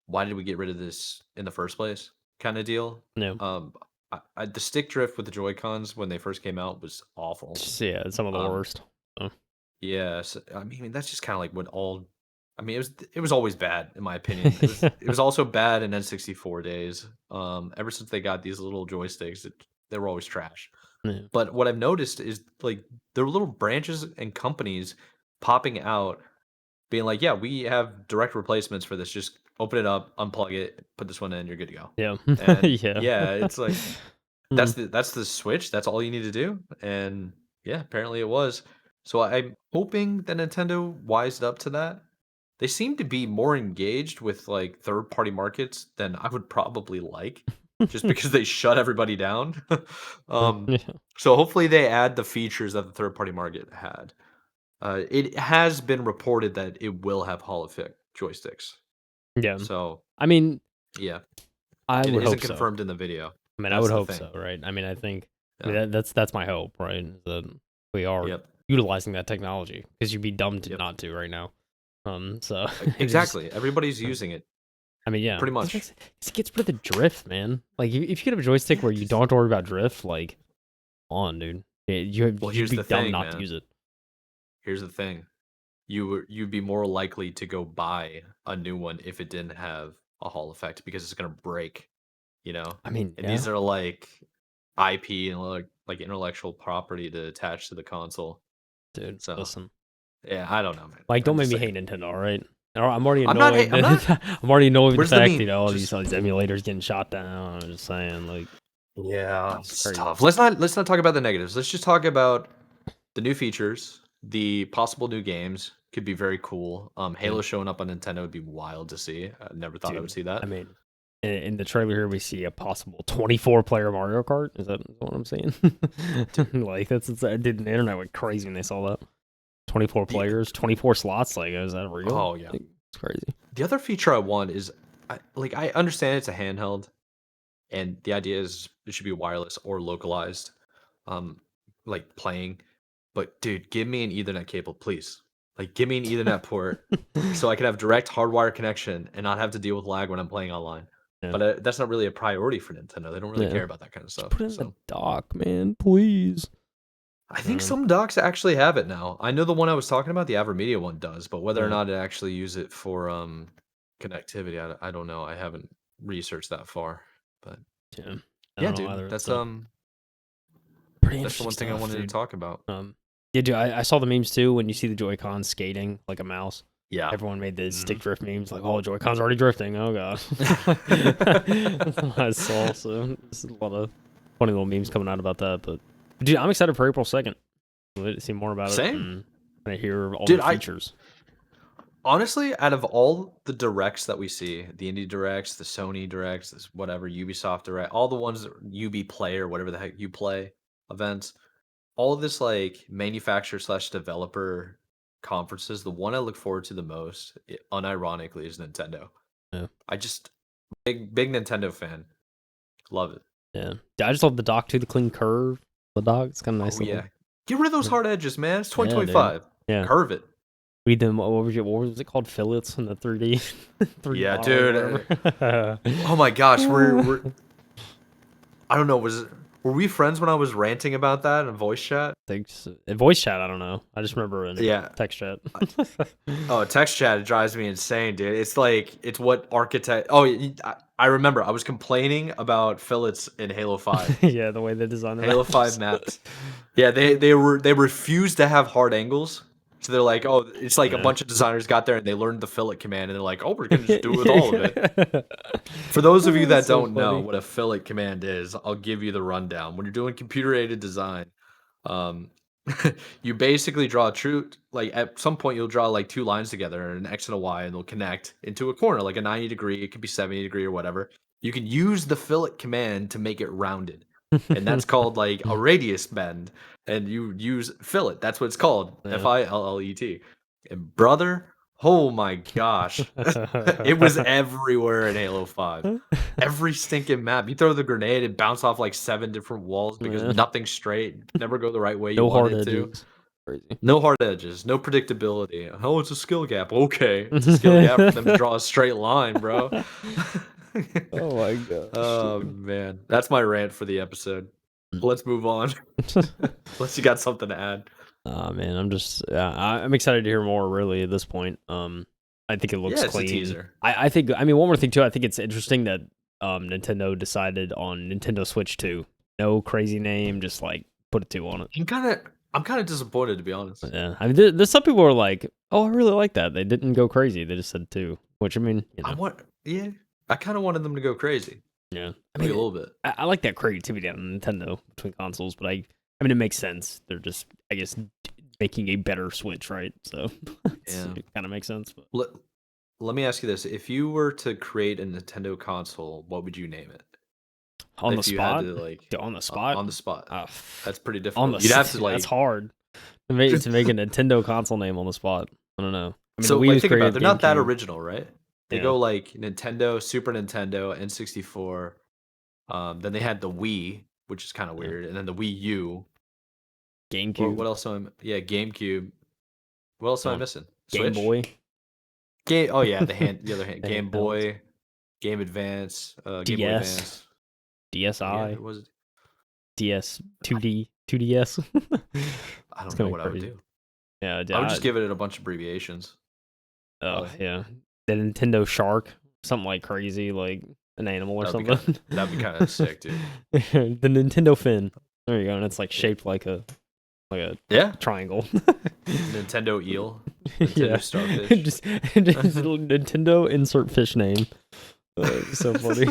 "Why did we get rid of this in the first place?" Kind of deal. no, Um, the stick drift with the Joy Cons when they first came out was awful. yeah, it's some of the Um, worst. So, yes, I mean that's just kind of like what all. I mean, it was always bad in my opinion. It was also bad in N64 days. Ever since they got these little joysticks, they were always trash. yeah, But what I've noticed is like there are little branches and companies popping out being like, "Yeah, we have direct replacements for this. Just open it up, unplug it, put this one in, you're good to go." yeah, And yeah. yeah, it's like Mm, that's the switch. That's all you need to do. And yeah, apparently it was. So I'm hoping that Nintendo wised up to that. They seem to be more engaged with like third party markets than I would probably like, just because they shut everybody down. um, yeah, so hopefully they add the features that the third party market had. It has been reported that it will have Hall effect joysticks. yeah. So I mean, yeah, I it would isn't hope so. confirmed in the video. I mean, I That's would the hope thing. so, right? I mean, I mean Yeah. that's my hope, right? Is that we are Yep. utilizing that technology because you'd be dumb to Yep. not to right now. So it just Exactly. Everybody's using it I mean, yeah, pretty because much. it gets rid of the drift, man. Like, if you could have a joystick Yeah. where you don't have to worry about drift, like, come on, dude, Well, you'd here's be the dumb thing, not to man. use it. Here's the thing. You'd be more likely to go buy a new one if it didn't have a Hall effect because it's gonna break, you know? I mean, And yeah, these are like IP and like intellectual property to attach to the console. dude, So listen, yeah, I don't know, man. like, I'm don't make just me saying. hate Nintendo, all right? I'm already I'm not. annoyed. I'm not. I'm already annoyed with the Where's the fact, meme? Just all these emulators getting shot down. I'm just saying, like, yeah, it's it's crazy. tough. Let's not talk about the negatives. Let's just talk about the new features, the possible new games could be very cool. Yeah, Halo showing up on Nintendo would be wild to see. I never thought I would dude. see I that. mean, in the trailer here, we see a possible 24-player Mario Kart. Is that what I'm saying? Dude, Like, dude, the internet went crazy when they saw that. 24 the players, 24 slots. Like, is that real? oh yeah. Like, it's crazy. The other feature I want is I understand it's a handheld and the idea is it should be wireless or localized. Um like playing. But dude, give me an Ethernet cable, please. Like give me an Ethernet port so I can have direct hardwire connection and not have to deal with lag when I'm playing online. Yeah, But that's not really a priority for Nintendo. They don't really yeah. care about that kind of Just stuff. put it in the So dock, man, please. I think Um, some docks actually have it now. I know the one I was talking about, the AverMedia one does, but whether or yeah, not it actually use it for connectivity, I don't know. I haven't researched that far. But yeah. I yeah, don't know dude, either. It's pretty that's the interesting one thing I stuff, wanted to dude. talk about. Yeah, dude, I saw the memes too when you see the Joy-Con skating like a mouse. Yeah. Everyone made the stick Mhm. drift memes like, "Oh, Joy-Con's already drifting." Oh god, that's what I saw. So there's a lot of funny little memes coming out about that. But dude, I'm excited for April 2nd. To see more about it Same. and I hear all Dude, the I features. honestly, out of all the directs that we see, the indie directs, the Sony directs, this whatever, Ubisoft direct, all the ones that UB Play or whatever the heck you play events, all of this like manufacturer slash developer conferences, the one I look forward to the most, unironically, is Nintendo. Yeah, I just big Nintendo fan. Love it. yeah. Yeah, I just love the dock too, the clean curve. The dock, it's kind of nice Oh little. yeah. Get rid of those Yeah, hard edges, man. It's yeah, dude. 2025. Yeah, Curve it. read them. What was it called? Fillets in the 3D, 3D Yeah, model or dude. whatever. Oh my gosh, I don't know. Were we friends when I was ranting about that in voice chat? Thanks. In voice chat, I don't know. I just remember in Yeah. text chat. Oh, text chat, it drives me insane, dude. It's like it's what architect. Oh, I remember. I was complaining about fillets in Halo 5. Yeah, the way they design the Halo 5 maps. maps. Yeah, they refused to have hard angles. So they're like, oh, it's like a Yeah. bunch of designers got there and they learned the fillet command and they're like, oh, we're gonna just do it with all of it. For those of you that That's so don't know funny. what a fillet command is, I'll give you the rundown. When you're doing computer-aided design, um, you basically draw a true like at some point you'll draw like two lines together, an X and a Y, and they'll connect into a corner, like a 90 degree, it could be 70 degree or whatever. You can use the fillet command to make it rounded. And that's called like a radius bend. And you use fillet. That's what it's called. Yeah. Fillet. And brother, oh my gosh. It was everywhere in Halo 5. Every stinking map. You throw the grenade, it bounce off like 7 different walls because Yeah. nothing's straight. Never go the right way you No want hard it to. edges. Crazy. No hard edges, no predictability. Oh, it's a skill gap. Okay. It's a skill gap for them to draw a straight line, bro. Oh my gosh. Oh man. That's my rant for the episode. Let's move on. Unless you got something to add. Man, I'm excited to hear more. Really, at this point, I think it looks Yeah, it's a clean. teaser. I think. I mean, one more thing too. I think it's interesting that Nintendo decided on Nintendo Switch 2. No crazy name, just like put a 2 on it. I'm kind of disappointed, to be honest. Yeah, I mean, there's some people who are like, oh, I really like that. They didn't go crazy. They just said 2, which I mean, you know, I kind of wanted them to go crazy, yeah. I like mean, a little bit. I like that creativity on Nintendo between consoles, but I mean, it makes sense. They're just, I guess, making a better Switch, right? So Yeah. it kind of makes sense. But Let me ask you this: if you were to create a Nintendo console, what would you name it? on the If you had spot, to like on the spot, on the spot, uh, that's pretty on difficult. the You'd have to like. that's hard to make a Nintendo console name on the spot. I don't know. I mean, So the Wii like was think about it, created they're not that GameCube. original, right? They Yeah. go like Nintendo, Super Nintendo, N64. Then they had the Wii, which is kind of Yeah. weird, and then the Wii U. GameCube. What else am Yeah, GameCube. What else am I missing? Game Switch? Boy. Oh yeah, the other hand. The Game handhelds. Boy, Game Advance, Game Boy DS. Advance. DSi. Yeah, it was. DS. 2DS. I It's don't know kinda what I would crazy. do. Yeah. I would just give it a bunch of abbreviations. Oh yeah. The Nintendo Shark. Something like crazy, like an animal or That'd be something. That'd be kind of sick, dude. The Nintendo Fin. There you go, and it's like shaped like a Yeah, triangle. Nintendo Eel, Yeah. Nintendo Starfish. just Nintendo insert fish name. So funny.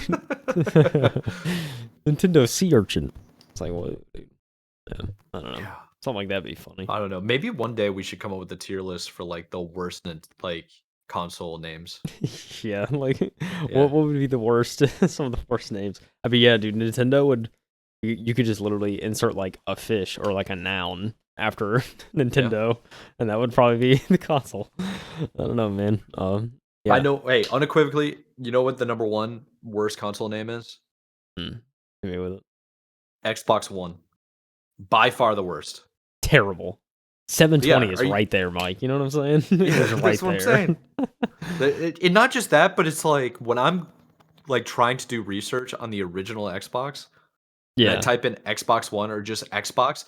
Nintendo Sea Urchin. It's like what? Yeah, I don't know. Yeah, Something like that'd be funny. I don't know. Maybe one day we should come up with a tier list for like the worst like console names. Yeah, like Yeah. what would be the worst? Some of the worst names. I mean, yeah, dude. Nintendo would. You could just literally insert like a fish or like a noun after Nintendo, and that would probably be the console. I don't know, man. Yeah. I know. Hey, unequivocally, you know what the number one worst console name is? Hit me with it. Xbox One. By far the worst. Terrible. 720 Yeah, is are you- right there, Mike. You know what I'm saying? Yeah, It's right that's what I'm there. saying. It not just that, but it's like when I'm like trying to do research on the original Xbox, and I Yeah, type in Xbox One or just Xbox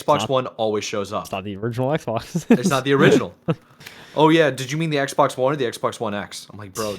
not- One always shows up. it's not the original Xbox. It's not the original. Oh yeah, did you mean the Xbox One or the Xbox One X? I'm like, bro,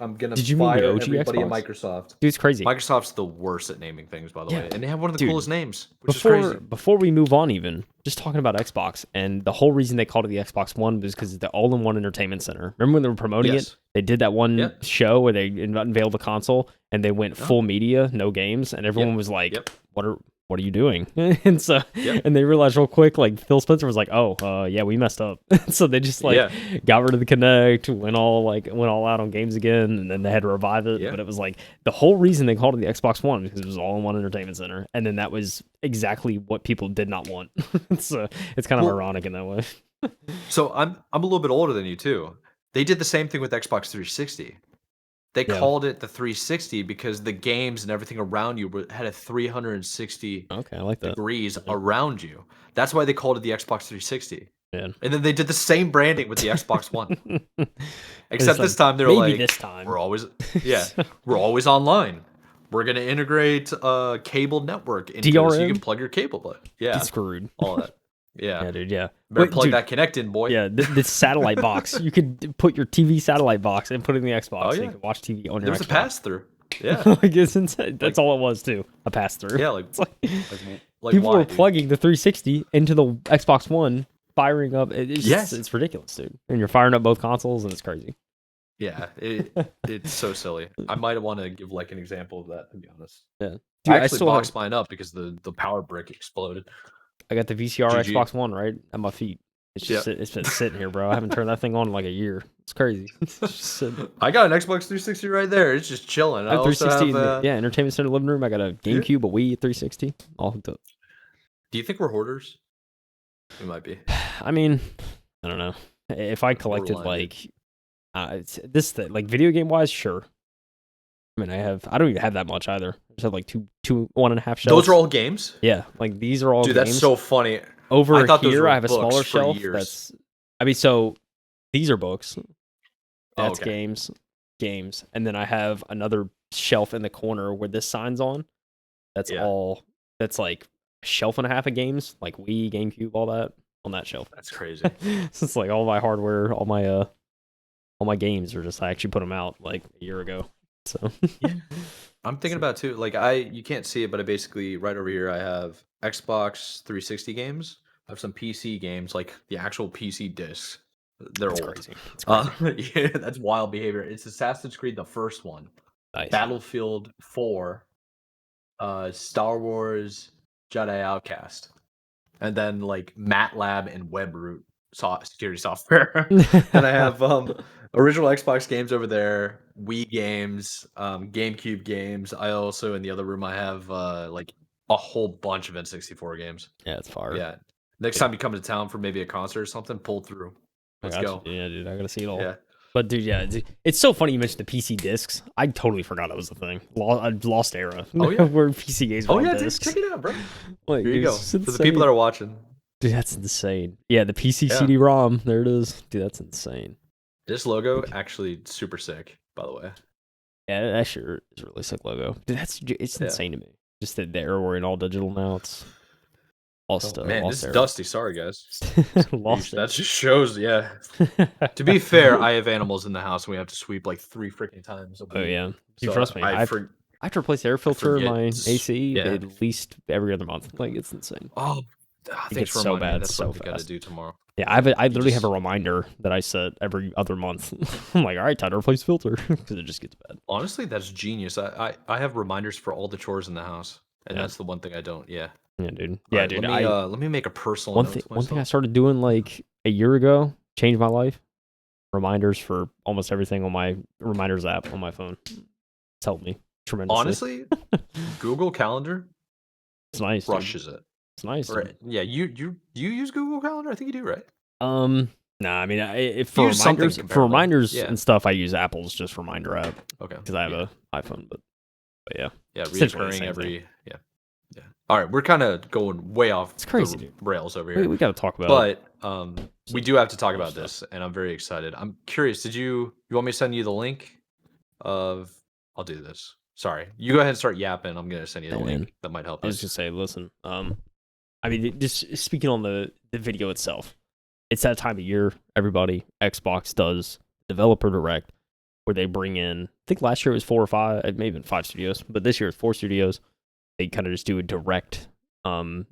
I'm gonna Did you mean the fire OG everybody at Xbox? Microsoft. Dude, it's crazy. Microsoft's the worst at naming things, by the Yeah, way, and they have one of the dude, coolest names, which is crazy. Before we move on, even just talking about Xbox, and the whole reason they called it the Xbox One was because it's the all-in-one entertainment center. Remember when they were promoting Yes. it? They did that one Yep. show where they unveiled the console and they went full media, no games, and everyone Yep. was like, Yep. What are you doing?" And so, Yep. and they realized real quick, like Phil Spencer was like, "Oh, yeah, we messed up." So they just like Yeah. got rid of the Kinect, went all out on games again, and then they had to revive it. Yeah. But it was like the whole reason they called it the Xbox One because it was all in one entertainment center, and then that was exactly what people did not want. So it's kind of Well- ironic in that way. So I'm a little bit older than you too. They did the same thing with Xbox 360. They Yeah. called it the 360 because the games and everything around you had a 360 Okay, I like that. degrees around you. That's why they called it the Xbox 360. Yeah. And then they did the same branding with the Xbox One. It's Except like, this time they were maybe like, this time. we're always online. We're gonna integrate a cable network into so you can DRM? plug your cable, but yeah, Get screwed. all that. Yeah, Yeah, dude. Yeah. better Wait, plug dude, that Connect in, boy. yeah, this satellite box. You could put your TV satellite box and put it in the Xbox, Oh so you yeah, can watch TV on there your was a Xbox. pass through. Yeah, Like it's insane. That's Like- all it was too. A pass through. yeah, like It's like why, people were dude? plugging the 360 into the Xbox One, firing up. It's Yes. it's ridiculous, dude. And you're firing up both consoles, and it's crazy. Yeah, it's so silly. I might want to give like an example of that, to be honest. Yeah, I dude. I actually still boxed mine up because the power brick exploded. I got the VCR GG. Xbox One right at my feet. It's just it's been sitting here, bro. I haven't turned that thing on in like a year. It's crazy. It's just sitting. I got an Xbox 360 right there. It's just chilling. I have 360 in the, have, yeah, entertainment center living room. I got a GameCube, a Wii 360, all hooked up. Do you think we're hoarders? We might be. I mean, I don't know. If I collected Borderline, like this thing, like video game wise, sure. I mean, I don't even have that much either. I just have like two, 1.5 shelves. Those are all games? Yeah, like these are all Dude, games. that's so funny. Over I thought those here, were I have a books smaller for shelf. years. That's, I mean, so these are books. That's okay. games, and then I have another shelf in the corner where this sign's on. That's Yeah. all. That's like a shelf and a half of games, like Wii, GameCube, all that on that shelf. That's crazy. So it's like all my hardware, all my games are just I actually put them out like a year ago. So I'm thinking about too. Like you can't see it, but I basically right over here I have Xbox 360 games. I have some PC games, like the actual PC discs. They're that's old. crazy. It's crazy. Yeah, that's wild behavior. It's Assassin's Creed, the first one, Nice. Battlefield 4, Star Wars Jedi Outcast, and then like MATLAB and WebRoot security software. And I have original Xbox games over there, Wii games, GameCube games. I also in the other room I have like a whole bunch of N64 games. Yeah, it's far. Yeah. Next time you come to town for maybe a concert or something, pull through. Let's go. Yeah, dude, I gotta see it all. Yeah. But dude, yeah, it's so funny you mentioned the PC discs. I totally forgot it was a thing. Lost era. Oh, yeah. Where PC games were Oh on yeah, dude, discs. check it out, bro. Like, Here you dude, go. it's For the people that insane. are watching, Dude, that's insane. Yeah, the PC Yeah. CD-ROM. There it is. Dude, that's insane. this logo actually super sick, by the way. Yeah, that sure is a really sick logo. Dude, it's Yeah. insane to me. Just that there we're in all digital now. It's lost. Oh, man, lost this is era. dusty. Sorry, guys. Lost That just shows, yeah. To be fair, I have animals in the house, and we have to sweep like 3 freaking times. Oh yeah, dude, So trust me. I have to replace the air filter in my forget. AC Yeah. at least every other month. Like it's insane. Oh, It thanks gets for so reminding me. bad That's so what we got to fast. do tomorrow. Yeah, I literally have just- a reminder that I set every other month. I'm like, all right, time to replace filter because it just gets bad. Honestly, that's genius. I have reminders for all the chores in the house, and Yeah. that's the one thing I don't. Yeah. Yeah, dude. All Yeah, right, dude. Let me make a personal One note thing. to One thing I myself. started doing like a year ago changed my life. Reminders for almost everything on my reminders app on my phone. It's helped me tremendously. Honestly, Google Calendar it's nice. Dude. crushes it. It's nice. dude. Right? Yeah, you use Google Calendar? I think you do, right? Nah. I mean, if for Use something reminders, comparable. Yeah. and stuff, I use Apple's just reminder app Okay. because I have yeah. a iPhone. But yeah, Yeah, essentially the reoccurring same every yeah. All right, we're kind of going way off It's crazy, the dude. rails over here. we got to talk about it. But we do have to talk about stuff. this, and I'm very excited. I'm curious. Did you want me to send you the link of? I'll do this. Sorry, you go ahead and start yapping. I'm gonna send you the Hey, link man. that might help I you. was just say, listen. I mean, just speaking on the video itself, it's that time of year. Everybody, Xbox does developer direct, where they bring in. I think last year it was 4 or 5, it may have been 5 studios, but this year it's 4 studios. They kind of just do a direct, from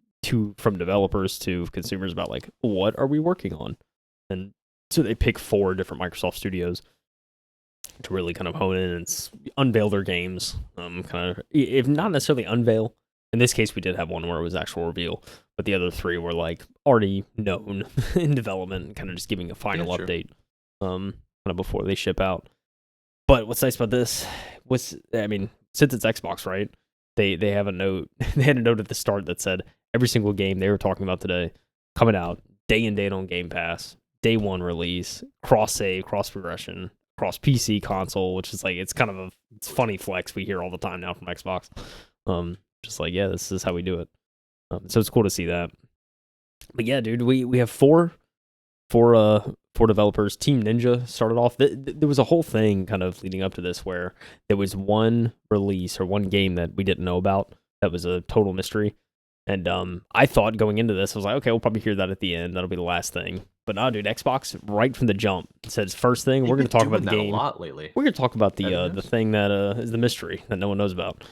developers to consumers about like what are we working on, and so they pick 4 different Microsoft studios to really kind of hone in and unveil their games. Kind of, if not necessarily unveil. In this case, we did have one where it was actual reveal, but the other 3 were like already known in development and kind of just giving a final Yeah, sure. update, kind of before they ship out. But what's nice about this was, I mean, since it's Xbox, right? They have a note. They had a note at the start that said every single game they were talking about today coming out day and date on Game Pass, day 1 release, cross save, cross progression, cross PC console, which is like it's kind of it's funny flex we hear all the time now from Xbox. Just like, yeah, this is how we do it. So it's cool to see that. But yeah, dude, we have 4 for developers, Team Ninja started off. There was a whole thing kind of leading up to this where there was one release or one game that we didn't know about that was a total mystery. And I thought going into this, I was like, okay, we'll probably hear that at the end. That'll be the last thing. But no, dude, Xbox right from the jump says first thing we're going to talk about the game. A lot lately. We're going to talk about the thing that is the mystery that no one knows about.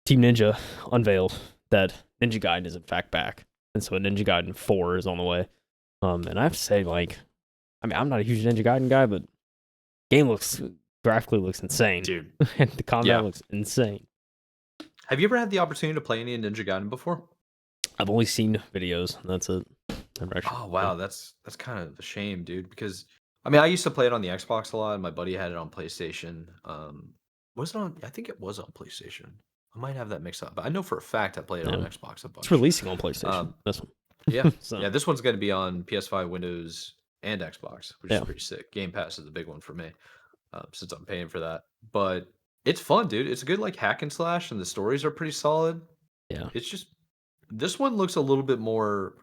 Team Ninja unveiled that Ninja Gaiden is in fact back, and so Ninja Gaiden 4 is on the way. And I have to say, like, I mean, I'm not a huge Ninja Gaiden guy, but game graphically looks insane, dude, and the combat looks insane. Have you ever had the opportunity to play any Ninja Gaiden before? I've only seen videos, and that's it. Oh wow, that's kind of a shame, dude. Because I mean, I used to play it on the Xbox a lot, and my buddy had it on PlayStation. Was it on? I think it was on PlayStation. I might have that mixed up, but I know for a fact I played it on Xbox a bunch. It's releasing on PlayStation. This one. Yeah, yeah. This one's going to be on PS5, Windows, and Xbox, which is pretty sick. Game Pass is a big one for me, since I'm paying for that. But it's fun, dude. It's a good like hack and slash, and the stories are pretty solid. Yeah. It's just this one looks a little bit more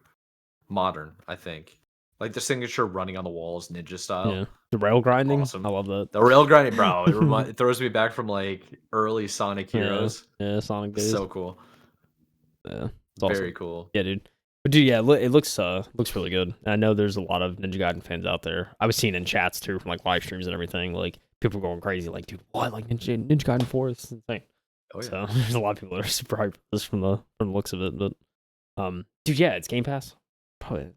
modern, I think. Like the signature running on the walls, ninja style. Yeah. The rail grinding. Awesome. I love that. The rail grinding, bro. It throws me back from like early Sonic Heroes. Yeah, Sonic days. So cool. Yeah. It's awesome. Very cool. Yeah, dude. But dude, yeah, it looks really good. And I know there's a lot of Ninja Gaiden fans out there. I was seeing in chats too from like live streams and everything. Like people going crazy, like, dude, what? Like Ninja Gaiden 4? It's insane. Oh, yeah. So there's a lot of people that are super hyped just from the looks of it. But dude, yeah, it's Game Pass. Probably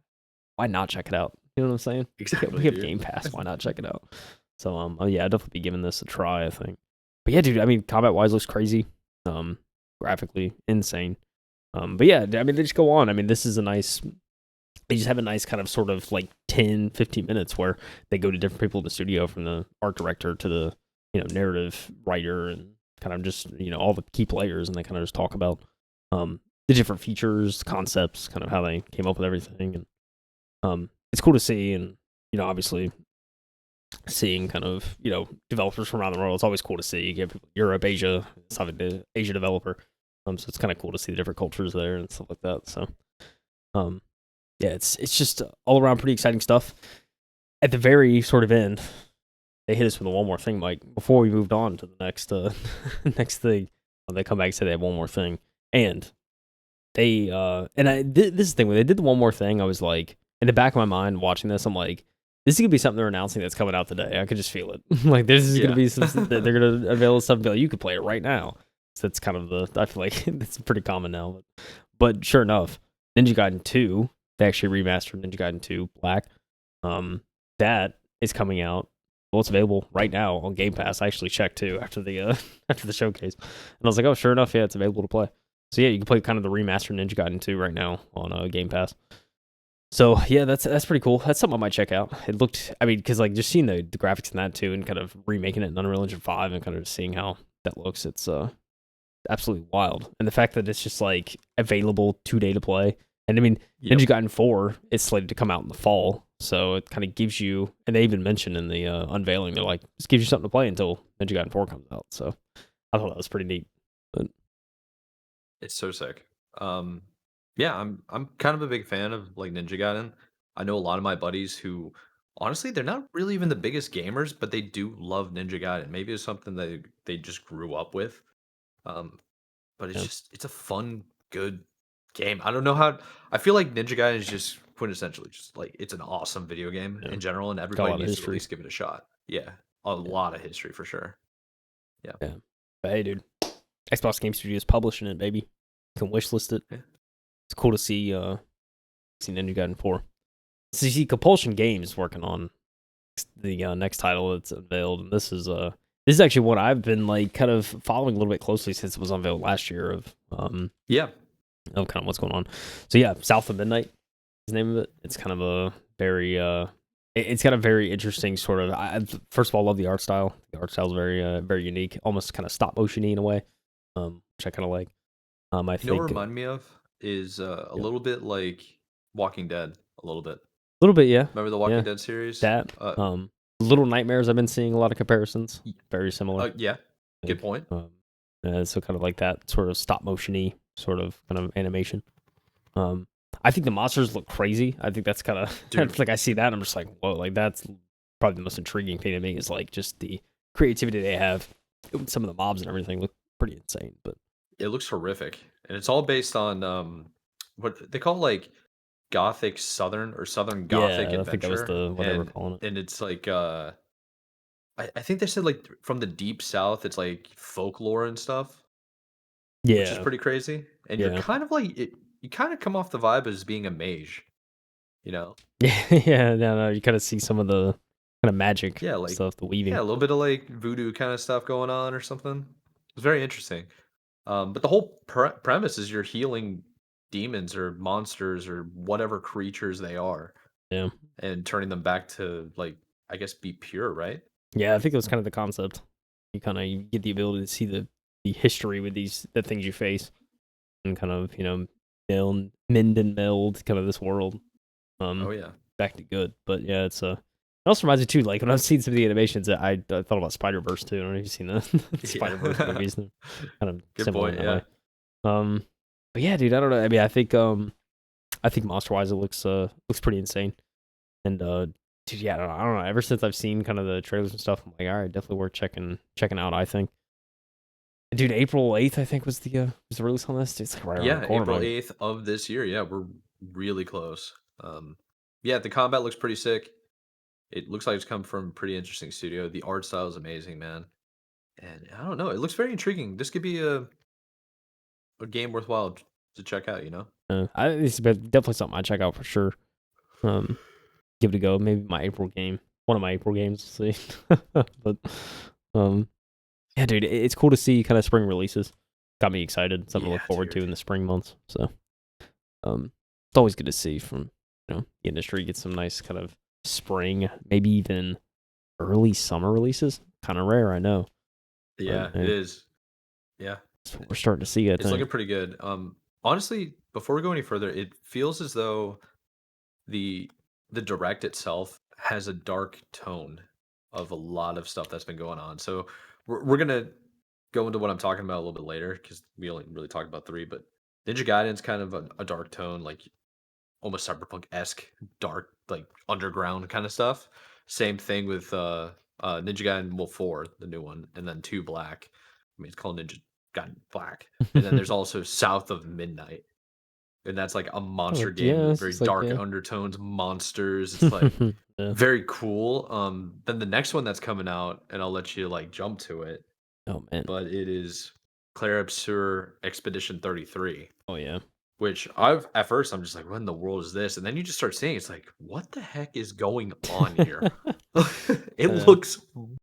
why not check it out? You know what I'm saying? Exactly. We have Game Pass. Why not check it out? So yeah, I'll definitely be giving this a try, I think. But yeah, dude, I mean, combat wise looks crazy. Graphically insane. But yeah, I mean, they just go on. I mean, this is they just have a nice kind of sort of like 10, 15 minutes where they go to different people in the studio, from the art director to the, narrative writer, and kind of just, all the key players, and they kind of just talk about the different features, concepts, kind of how they came up with everything. And it's cool to see, and, obviously seeing kind of, developers from around the world. It's always cool to see. You get Europe, Asia, it's obviously the Asia developer. So it's kind of cool to see the different cultures there and stuff like that. So, yeah, it's just all around pretty exciting stuff. At the very sort of end, they hit us with one more thing, Mike. Before we moved on to the next next thing, they come back and say they have one more thing, and they this is the thing when they did the one more thing, I was like, in the back of my mind watching this, I'm like, this is gonna be something they're announcing that's coming out today. I could just feel it. Like this is gonna be something that they're gonna unveil stuff and be like, you could play it right now. So that's kind of I feel like it's pretty common now. But sure enough, Ninja Gaiden 2, they actually remastered Ninja Gaiden 2 Black. That is coming out. Well, it's available right now on Game Pass. I actually checked too after the showcase. And I was like, oh, sure enough, yeah, it's available to play. So yeah, you can play kind of the remastered Ninja Gaiden 2 right now on Game Pass. So yeah, that's pretty cool. That's something I might check out. It looked, I mean, because like just seeing the graphics in that too, and kind of remaking it in Unreal Engine 5 and kind of seeing how that looks, it's absolutely wild. And the fact that it's just like available today to play. And I mean, Ninja Gaiden 4 is slated to come out in the fall, so it kind of gives you, and they even mentioned in the unveiling, they're like, this gives you something to play until Ninja Gaiden 4 comes out. So I thought that was pretty neat. But it's so sick. Yeah, I'm kind of a big fan of like Ninja Gaiden. I know a lot of my buddies who, honestly, they're not really even the biggest gamers, but they do love Ninja Gaiden. Maybe it's something that they just grew up with. But it's a fun, good game. I don't know how. I feel like Ninja Gaiden is just quintessentially just like it's an awesome video game in general, and everybody needs to at least give it a shot. Yeah, a lot of history for sure. Yeah. But hey, dude, Xbox Game Studios publishing it, baby. You can wishlist it. Yeah. It's cool to see Ninja Gaiden 4. So you see Compulsion Games working on the next title that's unveiled, and this is actually what I've been like kind of following a little bit closely since it was unveiled last year of kind of what's going on. So yeah, South of Midnight is the name of it. It's kind of a very it's got a very interesting sort of. First of all, I love the art style. The art style is very very unique, almost kind of stop motion-y in a way, which I kind of like. I think what remind me of is a little bit like Walking Dead, a little bit. A little bit, yeah. Remember the Walking Dead series? That Little Nightmares, I've been seeing a lot of comparisons. Very similar. Yeah, good point. So kind of like that sort of stop motion-y sort of kind of animation. I think the monsters look crazy. I think that's kind of Dude, like I see that and I'm just like, whoa, like that's probably the most intriguing thing to me is like just the creativity they have. Some of the mobs and everything look pretty insane. But it looks horrific, and it's all based on what they call like Gothic Southern or Southern Gothic yeah, I think that was adventure, the what they were calling it. and it's like I think they said like from the deep south, it's like folklore and stuff, which is Yeah, pretty crazy. And you're yeah, kind of like it, you kind of come off the vibe as being a mage, you know? yeah, yeah. No, you kind of see some of the kind of magic Yeah, like stuff, the yeah, weaving. a little bit of like voodoo kind of stuff going on or something. It's very interesting. But the whole premise is you're healing demons or monsters or whatever creatures they are Yeah, and turning them back to like I guess be pure, right? yeah. I think it was kind of the concept. You get the ability to see the history with the things you face and kind of mend and meld kind of this world Oh um yeah. back to good. But yeah, it also reminds me too, like when I've seen some of the animations, I thought about Spider-Verse too. I don't know if you've seen the Spider-Verse Yeah. movies. They're kind of Good similar in point. that Yeah. way. Um, but yeah, dude, I don't know. I mean, I think monster wise, it looks pretty insane. And dude, yeah, I don't know. Ever since I've seen kind of the trailers and stuff, I'm like, all right, definitely worth checking out. I think, dude, April 8th, I think was the release on this. It's like right around the Yeah, corner, April man. 8th of this year. Yeah, we're really close. Yeah, the combat looks pretty sick. It looks like it's come from a pretty interesting studio. The art style is amazing, man. And I don't know, it looks very intriguing. This could be a game worthwhile to check out, you know? It's definitely something I check out for sure. Um, give it a go. Maybe my April game, one of my April games. We'll see. But um, yeah, dude, it's cool to see kind of spring releases. Got me excited. Something to Yeah, look forward to dude. in the spring months. So it's always good to see from the industry get some nice kind of spring, maybe even early summer releases. Kind of rare, I know, but Yeah, it is. Yeah. that's what we're starting to see. I It's looking think. pretty good. Honestly, before we go any further, it feels as though the the direct itself has a dark tone of a lot of stuff that's been going on. So we're gonna go into what I'm talking about a little bit later because we only really talked about three. But Ninja Gaiden's kind of a dark tone, like almost cyberpunk esque, dark, like underground kind of stuff. Same thing with Ninja Gaiden Wolf 4, the new one, and then 2 Black. I mean, it's called Ninja Gaiden Black. And then there's also South of Midnight, and that's like a monster game Yeah, with it's very just like dark yeah. undertones, monsters. It's like Yeah. very cool. Then the next one that's coming out, and I'll let you like jump to it, Oh man. but it is Claire Obscure Expedition 33, Oh yeah. which I've at first I'm just like, what in the world is this? And then you just start seeing it's like, what the heck is going on here? It Yeah. looks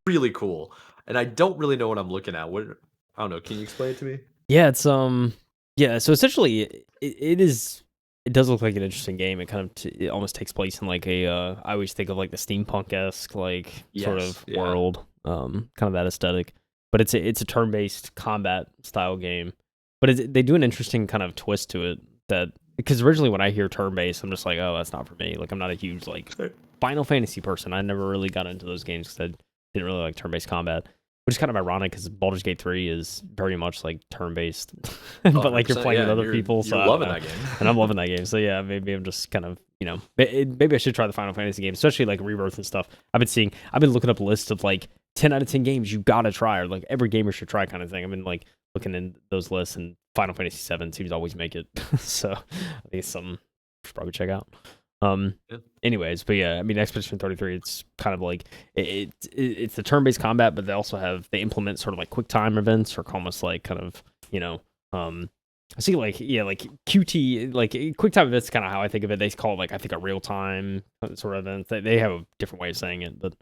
really cool. And I don't really know what I'm looking at. What I don't know. Can you explain it to me? Yeah, it's yeah, so essentially it does look like an interesting game. It kind of it almost takes place in like a I always think of like the steampunk-esque like sort Yes. of Yeah. world, kind of that aesthetic. But it's a turn-based combat style game. But they do an interesting kind of twist to it that because originally when I hear turn-based, I'm just like, oh, that's not for me. Like I'm not a huge like Final Fantasy person. I never really got into those games because I didn't really like turn-based combat. Which is kind of ironic because Baldur's Gate 3 is very much like turn based, Oh, but like you're 100%. playing Yeah. with And other people, so you're I don't loving know. that game. And I'm loving that game, so yeah, maybe I'm just kind of maybe I should try the Final Fantasy games, especially like Rebirth and stuff. I've been looking up lists of like 10 out of 10 games you gotta try, or like every gamer should try kind of thing. I've been like looking in those lists, and Final Fantasy 7 seems to always make it, so I think it's something I should probably check out. Yeah. Anyways, but yeah, I mean, Expedition 33, it's kind of like it's the turn-based combat, but they implement sort of like quick time events, or almost like kind of I see like yeah, like QT, like quick time events, kind of how I think of it. They call it like I think a real time sort of event. They have a different way of saying it, but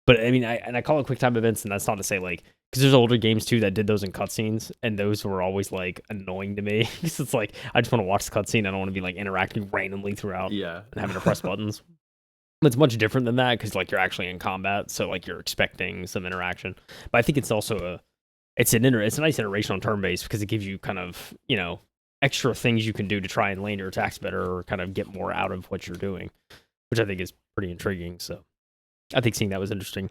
I mean, I call it quick time events, and that's not to say like because there's older games too that did those in cutscenes, and those were always like annoying to me because it's like I just want to watch the cutscene. I don't want to be like interacting randomly throughout Yeah. and having to press buttons. It's much different than that because like you're actually in combat, so like you're expecting some interaction. But I think it's also it's a nice iteration on turn based because it gives you kind of extra things you can do to try and land your attacks better or kind of get more out of what you're doing, which I think is pretty intriguing. So I think seeing that was interesting.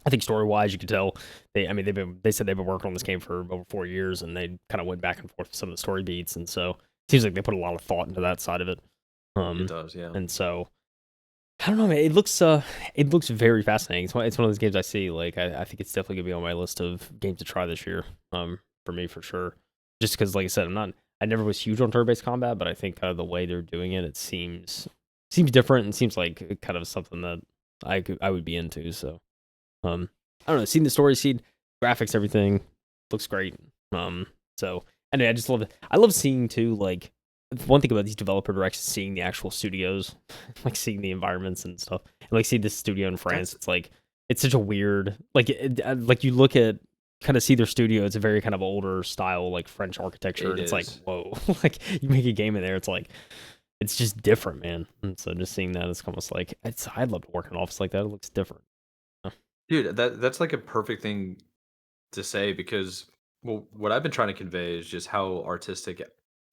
I think story wise, you could tell they said they've been working on this game for over 4 years, and they kind of went back and forth with some of the story beats, and so seems like they put a lot of thought into that side of it. It does, yeah. And so I don't know, man. It looks very fascinating. It's one of those games I see. Like I think it's definitely gonna be on my list of games to try this year. For me for sure. Just because, like I said, I never was huge on turn-based combat, but I think kind of the way they're doing it, it seems different and seems like kind of something that I would be into. So, I don't know. Seeing the story, seeing graphics, everything looks great. So anyway, I just love it. I love seeing too. Like one thing about these developer directs is seeing the actual studios, like seeing the environments and stuff. And like see this studio in France, it's such a weird like you look at kind of see their studio. It's a very kind of older style like French architecture, and it's like whoa, like you make a game in there, it's like it's just different, man. And so just seeing that, it's almost like I'd love to work in an office like that. It looks different. Dude, that's like a perfect thing to say because what I've been trying to convey is just how artistic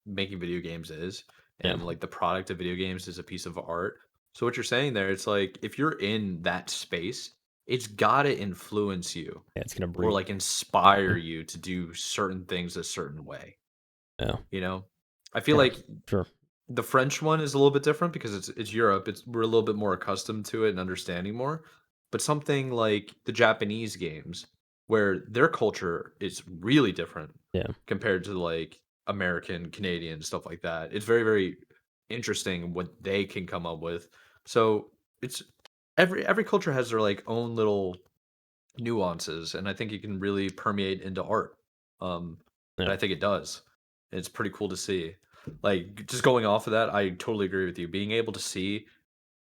making video games is, and like the product of video games is a piece of art. So what you're saying there, it's like if you're in that space, it's gotta influence you. Yeah, it's gonna Or breathe. like inspire you to do certain things a certain way. Yeah, You know? I feel like sure. the French one is a little bit different because it's Europe. We're a little bit more accustomed to it and understanding more. But something like the Japanese games, where their culture is really different Yeah, compared to like American, Canadian stuff like that. It's very, very interesting what they can come up with. So it's every culture has their like own little nuances, and I think it can really permeate into art. And yeah, I think it does. It's pretty cool to see. Like just going off of that, I totally agree with you. Being able to see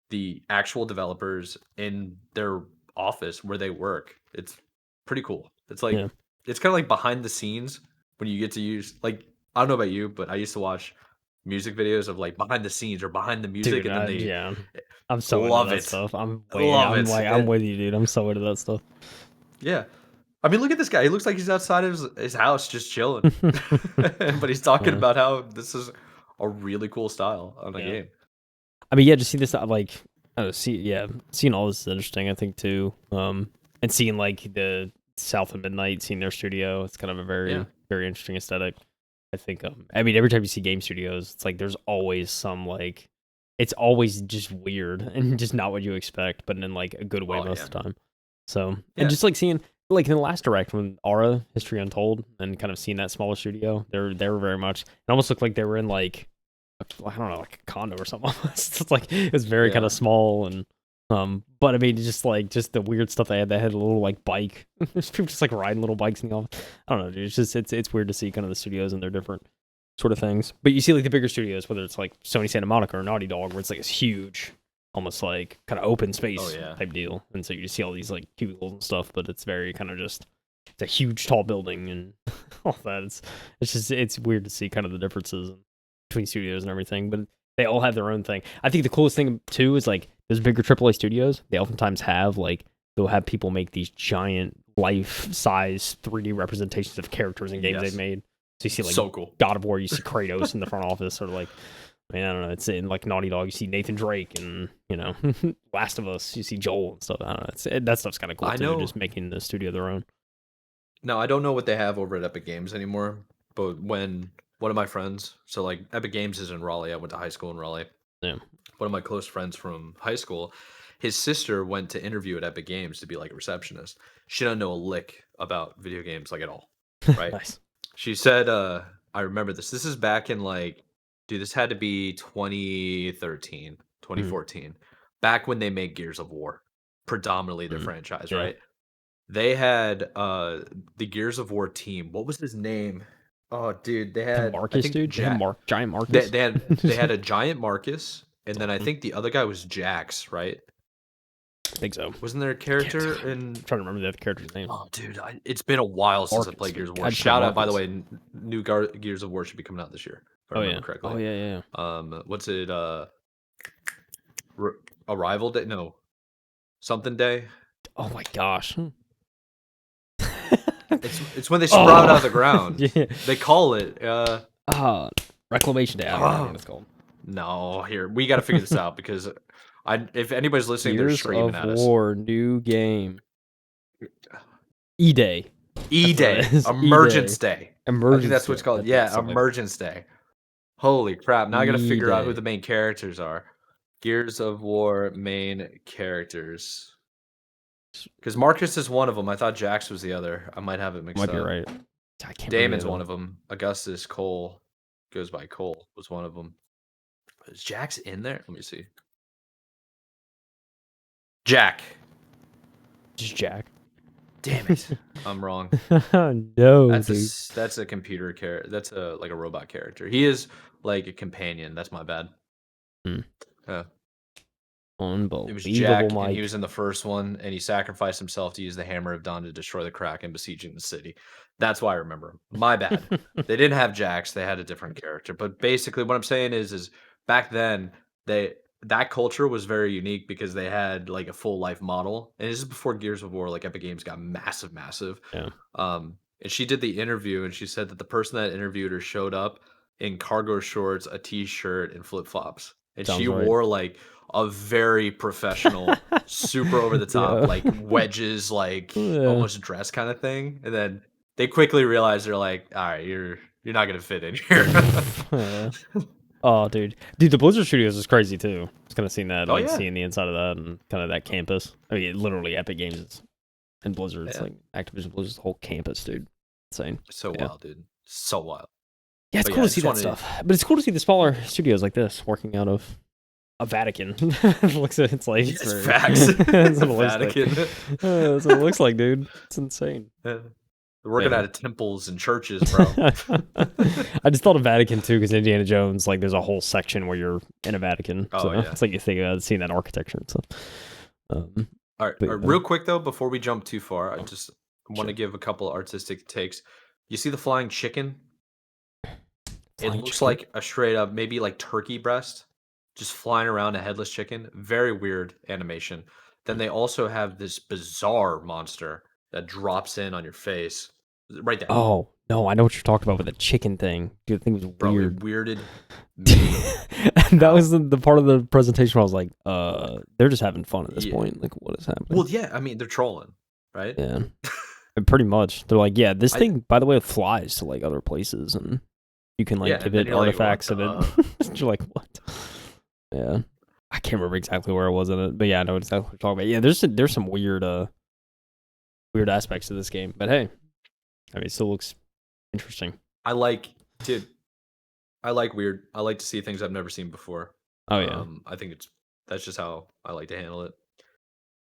the actual developers in their office where they work, it's pretty cool. It's like yeah. it's kind of like behind the scenes when you get to use like I don't know about you, but I used to watch music videos of like behind the scenes or behind the music, Dude, and then they yeah. I'm so into love that it, stuff. love I'm it. like, I'm with you, dude. I'm so into that stuff. Yeah. I mean, look at this guy. He looks like he's outside of his house just chilling. But he's talking Yeah, about how this is a really cool style on a yeah. game. I mean, yeah, just see this, like, I don't know, seeing all this is interesting, I think, too. And seeing, like, the South of Midnight, seeing their studio, it's kind of a Yeah. very, very interesting aesthetic. I think, I mean, every time you see game studios, it's like there's always some, like, it's always just weird and just not what you expect, but in, like, a good way Oh, most yeah. of the time. So, Yeah. and just, like, seeing, like, in the last direct, when Aura, History Untold, and kind of seeing that smaller studio, they were very much, it almost looked like they were in, like, I don't know, like a condo or something. It's like it was very kind Yeah. of small and but I mean just the weird stuff they had. They had a little like bike. There's people just like riding little bikes in the office. I don't know, dude. It's just it's weird to see kind of the studios and their different sort of things. But you see like the bigger studios, whether it's like Sony Santa Monica or Naughty Dog, where it's like this huge, almost like kind of open space type deal. And so you just see all these like cubicles and stuff, but it's very kind of just it's a huge tall building and all that. It's just it's weird to see kind of the differences between studios and everything, but they all have their own thing. I think the coolest thing too is like those bigger AAA studios. They oftentimes have like they'll have people make these giant life-size 3D representations of characters in games they've made. So you see like so cool. God of War, you see Kratos in the front office, or like I mean I don't know. It's in like Naughty Dog, you see Nathan Drake, and you know Last of Us, you see Joel and stuff. I don't know. That stuff's kind of cool too. Just making the studio their own. Now I don't know what they have over at Epic Games anymore, but when one of my friends, so like Epic Games is in Raleigh. I went to high school in Raleigh. Yeah. One of my close friends from high school, his sister went to interview at Epic Games to be like a receptionist. She doesn't know a lick about video games like at all, right? Nice. She said, I remember this. This is back in like, dude, this had to be 2013, 2014, back when they made Gears of War, predominantly their franchise, right? They had the Gears of War team. What was his name? Oh, dude, they had Marcus, dude. Giant Marcus. they had a giant Marcus, and then I think the other guy was Jax, right? I think so. Wasn't there a character in? I'm trying to remember the other character's name. Oh, dude, it's been a while since I played Gears of War. Shout out, by the way, new Gears of War should be coming out this year. If I remember correctly. Oh yeah. What's it? Arrival Day? No, something day. Oh my gosh. It's when they sprout out of the ground. Yeah. They call it Reclamation Day. I don't know what it's called. No, here we got to figure this out because if anybody's listening, they're screaming at us. Gears of War, new game. E-Day. E-Day. Emergence Day. Emergence. I think that's what it's called. Yeah, Emergence Day. Holy crap! Now I got to figure out who the E-Day. main characters are. Gears of War main characters. Because Marcus is one of them. I thought Jax was the other. I might have it mixed Might be up. right. I can't remember Damon's the one other of them. Augustus Cole goes by Cole was one of them. Is Jax in there? Let me see. Jack. Just Jack. Damn it. I'm wrong. No, That's dude. that's a computer character. That's a like a robot character. He is like a companion. That's my bad. Hmm. Uh, it was Unbelievable, Jack, and he Mike. was in the first one, and he sacrificed himself to use the Hammer of Dawn to destroy the Kraken besieging the city. That's why I remember him. My bad. They didn't have Jax; they had a different character. But basically, what I'm saying is back then that culture was very unique because they had like a full life model, and this is before Gears of War, like Epic Games got massive. Yeah. And she did the interview, and she said that the person that interviewed her showed up in cargo shorts, a t-shirt, and flip flops, and Sounds she right. wore like a very professional, super over the top, Yeah. like wedges, like Yeah. almost dress kind of thing. And then they quickly realized they're like, all right, you're not gonna fit in here. Yeah. Oh, dude. The Blizzard Studios is crazy too. Just kind of seeing that, Oh like yeah, seeing the inside of that and kind of that campus. I mean, literally Epic Games and Blizzard. It's yeah, like Activision Blizzard's whole campus, dude. Insane. so Yeah. wild, dude, so wild. Yeah, it's But cool yeah, I to see just that wanted. stuff. But it's cool to see the smaller studios like this working out of a Vatican. It's like it's Yes, very facts. that's what it looks like. Vatican. That's what it looks like, dude. It's insane. Yeah. They're working Yeah. out of temples and churches, bro. I just thought of Vatican too, because Indiana Jones, like, there's a whole section where you're in a Vatican. So Oh yeah. it's like you think about seeing that architecture and stuff. But Real quick though, before we jump too far, I just want to sure. give a couple artistic takes. You see the flying chicken? It Flying looks chicken. like a straight up, maybe like turkey breast, just flying around a headless chicken. Very weird animation. Then they also have this bizarre monster that drops in on your face, right there, Oh no, I know what you're talking about with the chicken thing. Dude, the thing was bro. It weird. weirded me And that out. was the part of the presentation where I was like, they're just having fun at this Yeah. point. Like, what is happening? Well, yeah. I mean, they're trolling, right? Yeah. And pretty much. They're like, yeah, this I thing, by the way, flies to like other places and you can like yeah. give And then it you're like, what artifacts of the? it. You're like, what? Yeah. I can't remember exactly where I was in it, but yeah, I know exactly what you're talking about. Yeah, there's some weird aspects to this game. But hey, I mean, it still looks interesting. I like, dude. I like weird. I like to see things I've never seen before. Oh yeah. I think that's just how I like to handle it.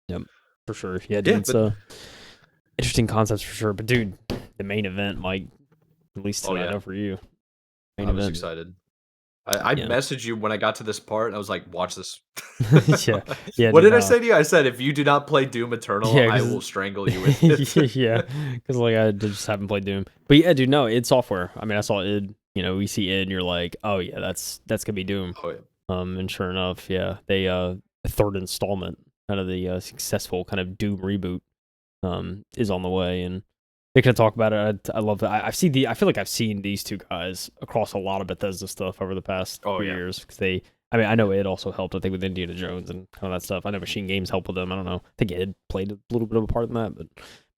Yep. For sure. Yeah, dude, Yeah, it's but interesting concepts for sure. But dude, the main event, Mike, at least oh tonight, I yeah, know for you. Main I was event. excited. I Yeah. messaged you when I got to this part, and I was like, "Watch this." Yeah. Yeah, What dude, did I no. say to you? I said, "If you do not play Doom Eternal, Yeah, I because will strangle you with it." yeah, because like I just haven't played Doom. But yeah, dude, no, id Software. I mean, I saw id. You know, we see id, and you're like, oh yeah, that's gonna be Doom. Oh yeah. And sure enough, yeah, they a third installment, kind of the successful kind of Doom reboot, is on the way, and they can talk about it. I love it. I feel like I've seen these two guys across a lot of Bethesda stuff over the past Oh few yeah. years because they. I mean, I know it also helped. I think with Indiana Jones and kind of that stuff. I know Machine Games helped with them. I don't know. I think it played a little bit of a part in that, but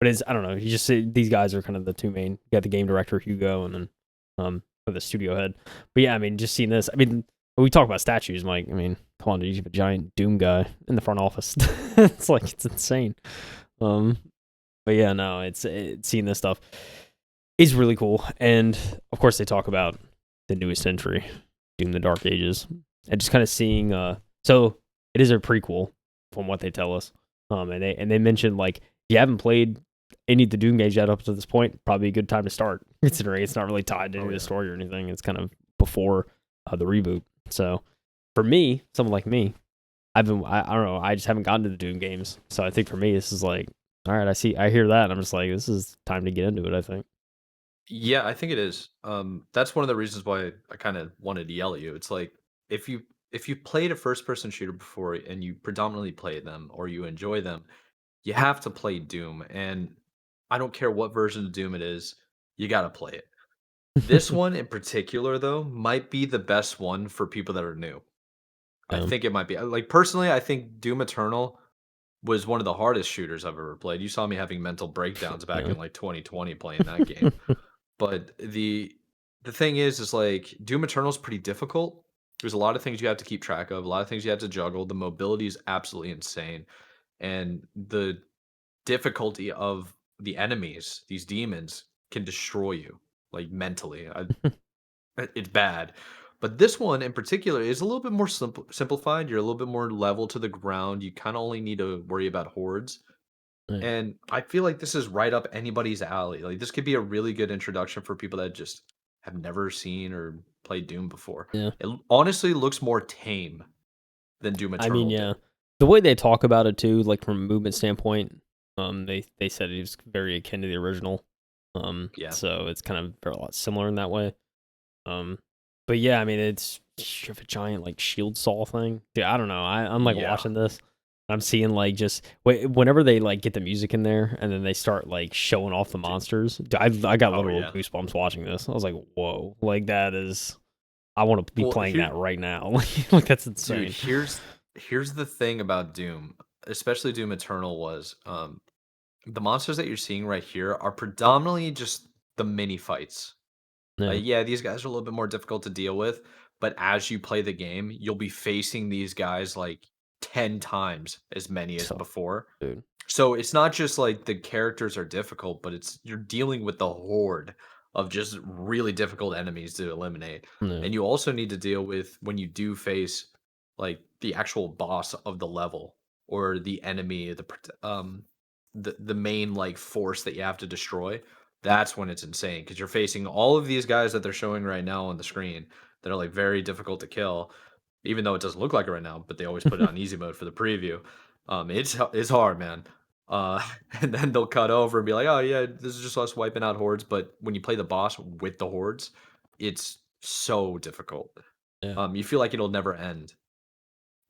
it's I don't know. You just see these guys are kind of the two main. You got the game director Hugo, and then or the studio head. But yeah, I mean, just seeing this. I mean, when we talk about statues, Mike. I mean, come on, dude, you have a giant Doom guy in the front office. It's like it's insane. But yeah, no, it's seeing this stuff is really cool, and of course they talk about the newest entry, Doom: The Dark Ages, and just kind of seeing. So it is a prequel from what they tell us. And they mentioned like if you haven't played any of the Doom games yet up to this point, probably a good time to start, considering it's not really tied to any of the story or anything. It's kind of before the reboot. So for me, someone like me, I don't know, I just haven't gotten to the Doom games. So I think for me, this is like, all right, I hear that, and I'm just like, this is time to get into it, I think. Yeah, I think it is. That's one of the reasons why I kind of wanted to yell at you. It's like if you played a first person shooter before and you predominantly play them or you enjoy them, you have to play Doom. And I don't care what version of Doom it is, you got to play it. This one in particular, though, might be the best one for people that are new. I Um, think it might be. Like personally, I think Doom Eternal was one of the hardest shooters I've ever played. You saw me having mental breakdowns back yeah. in like 2020 playing that game. But the thing is like Doom Eternal is pretty difficult. There's a lot of things you have to keep track of, a lot of things you have to juggle. The mobility is absolutely insane, and the difficulty of the enemies, these demons, can destroy you like mentally. It's bad. But this one in particular is a little bit more simplified. You're a little bit more level to the ground. You kind of only need to worry about hordes. Yeah. And I feel like this is right up anybody's alley. Like this could be a really good introduction for people that just have never seen or played Doom before. Yeah. It honestly looks more tame than Doom I mean, Eternal yeah. did. The way they talk about it too, like from a movement standpoint, they said it was very akin to the original. Yeah. So it's kind of a lot similar in that way. Um, but yeah, I mean, it's you have a giant like shield saw thing. Dude, I don't know. I'm like Yeah. watching this. I'm seeing like just whenever they like get the music in there and then they start like showing off the monsters. Dude, I got Oh literal yeah. goosebumps watching this. I was like, whoa, like that is. I want to be Well, playing that right now. Like that's insane. dude, here's the thing about Doom, especially Doom Eternal was the monsters that you're seeing right here are predominantly just the mini fights. Yeah. Yeah, these guys are a little bit more difficult to deal with, but as you play the game, you'll be facing these guys like 10 times as many as So, before. dude. So it's not just like the characters are difficult, but it's you're dealing with the horde of just really difficult enemies to eliminate. Yeah. And you also need to deal with when you do face like the actual boss of the level or the enemy, the main like force that you have to destroy. That's when it's insane because you're facing all of these guys that they're showing right now on the screen that are like very difficult to kill, even though it doesn't look like it right now, but they always put it on easy mode for the preview. It's hard, man. Uh, and then they'll cut over and be like, "Oh yeah, this is just us wiping out hordes." But when you play the boss with the hordes, it's so difficult. Yeah. You feel like it'll never end,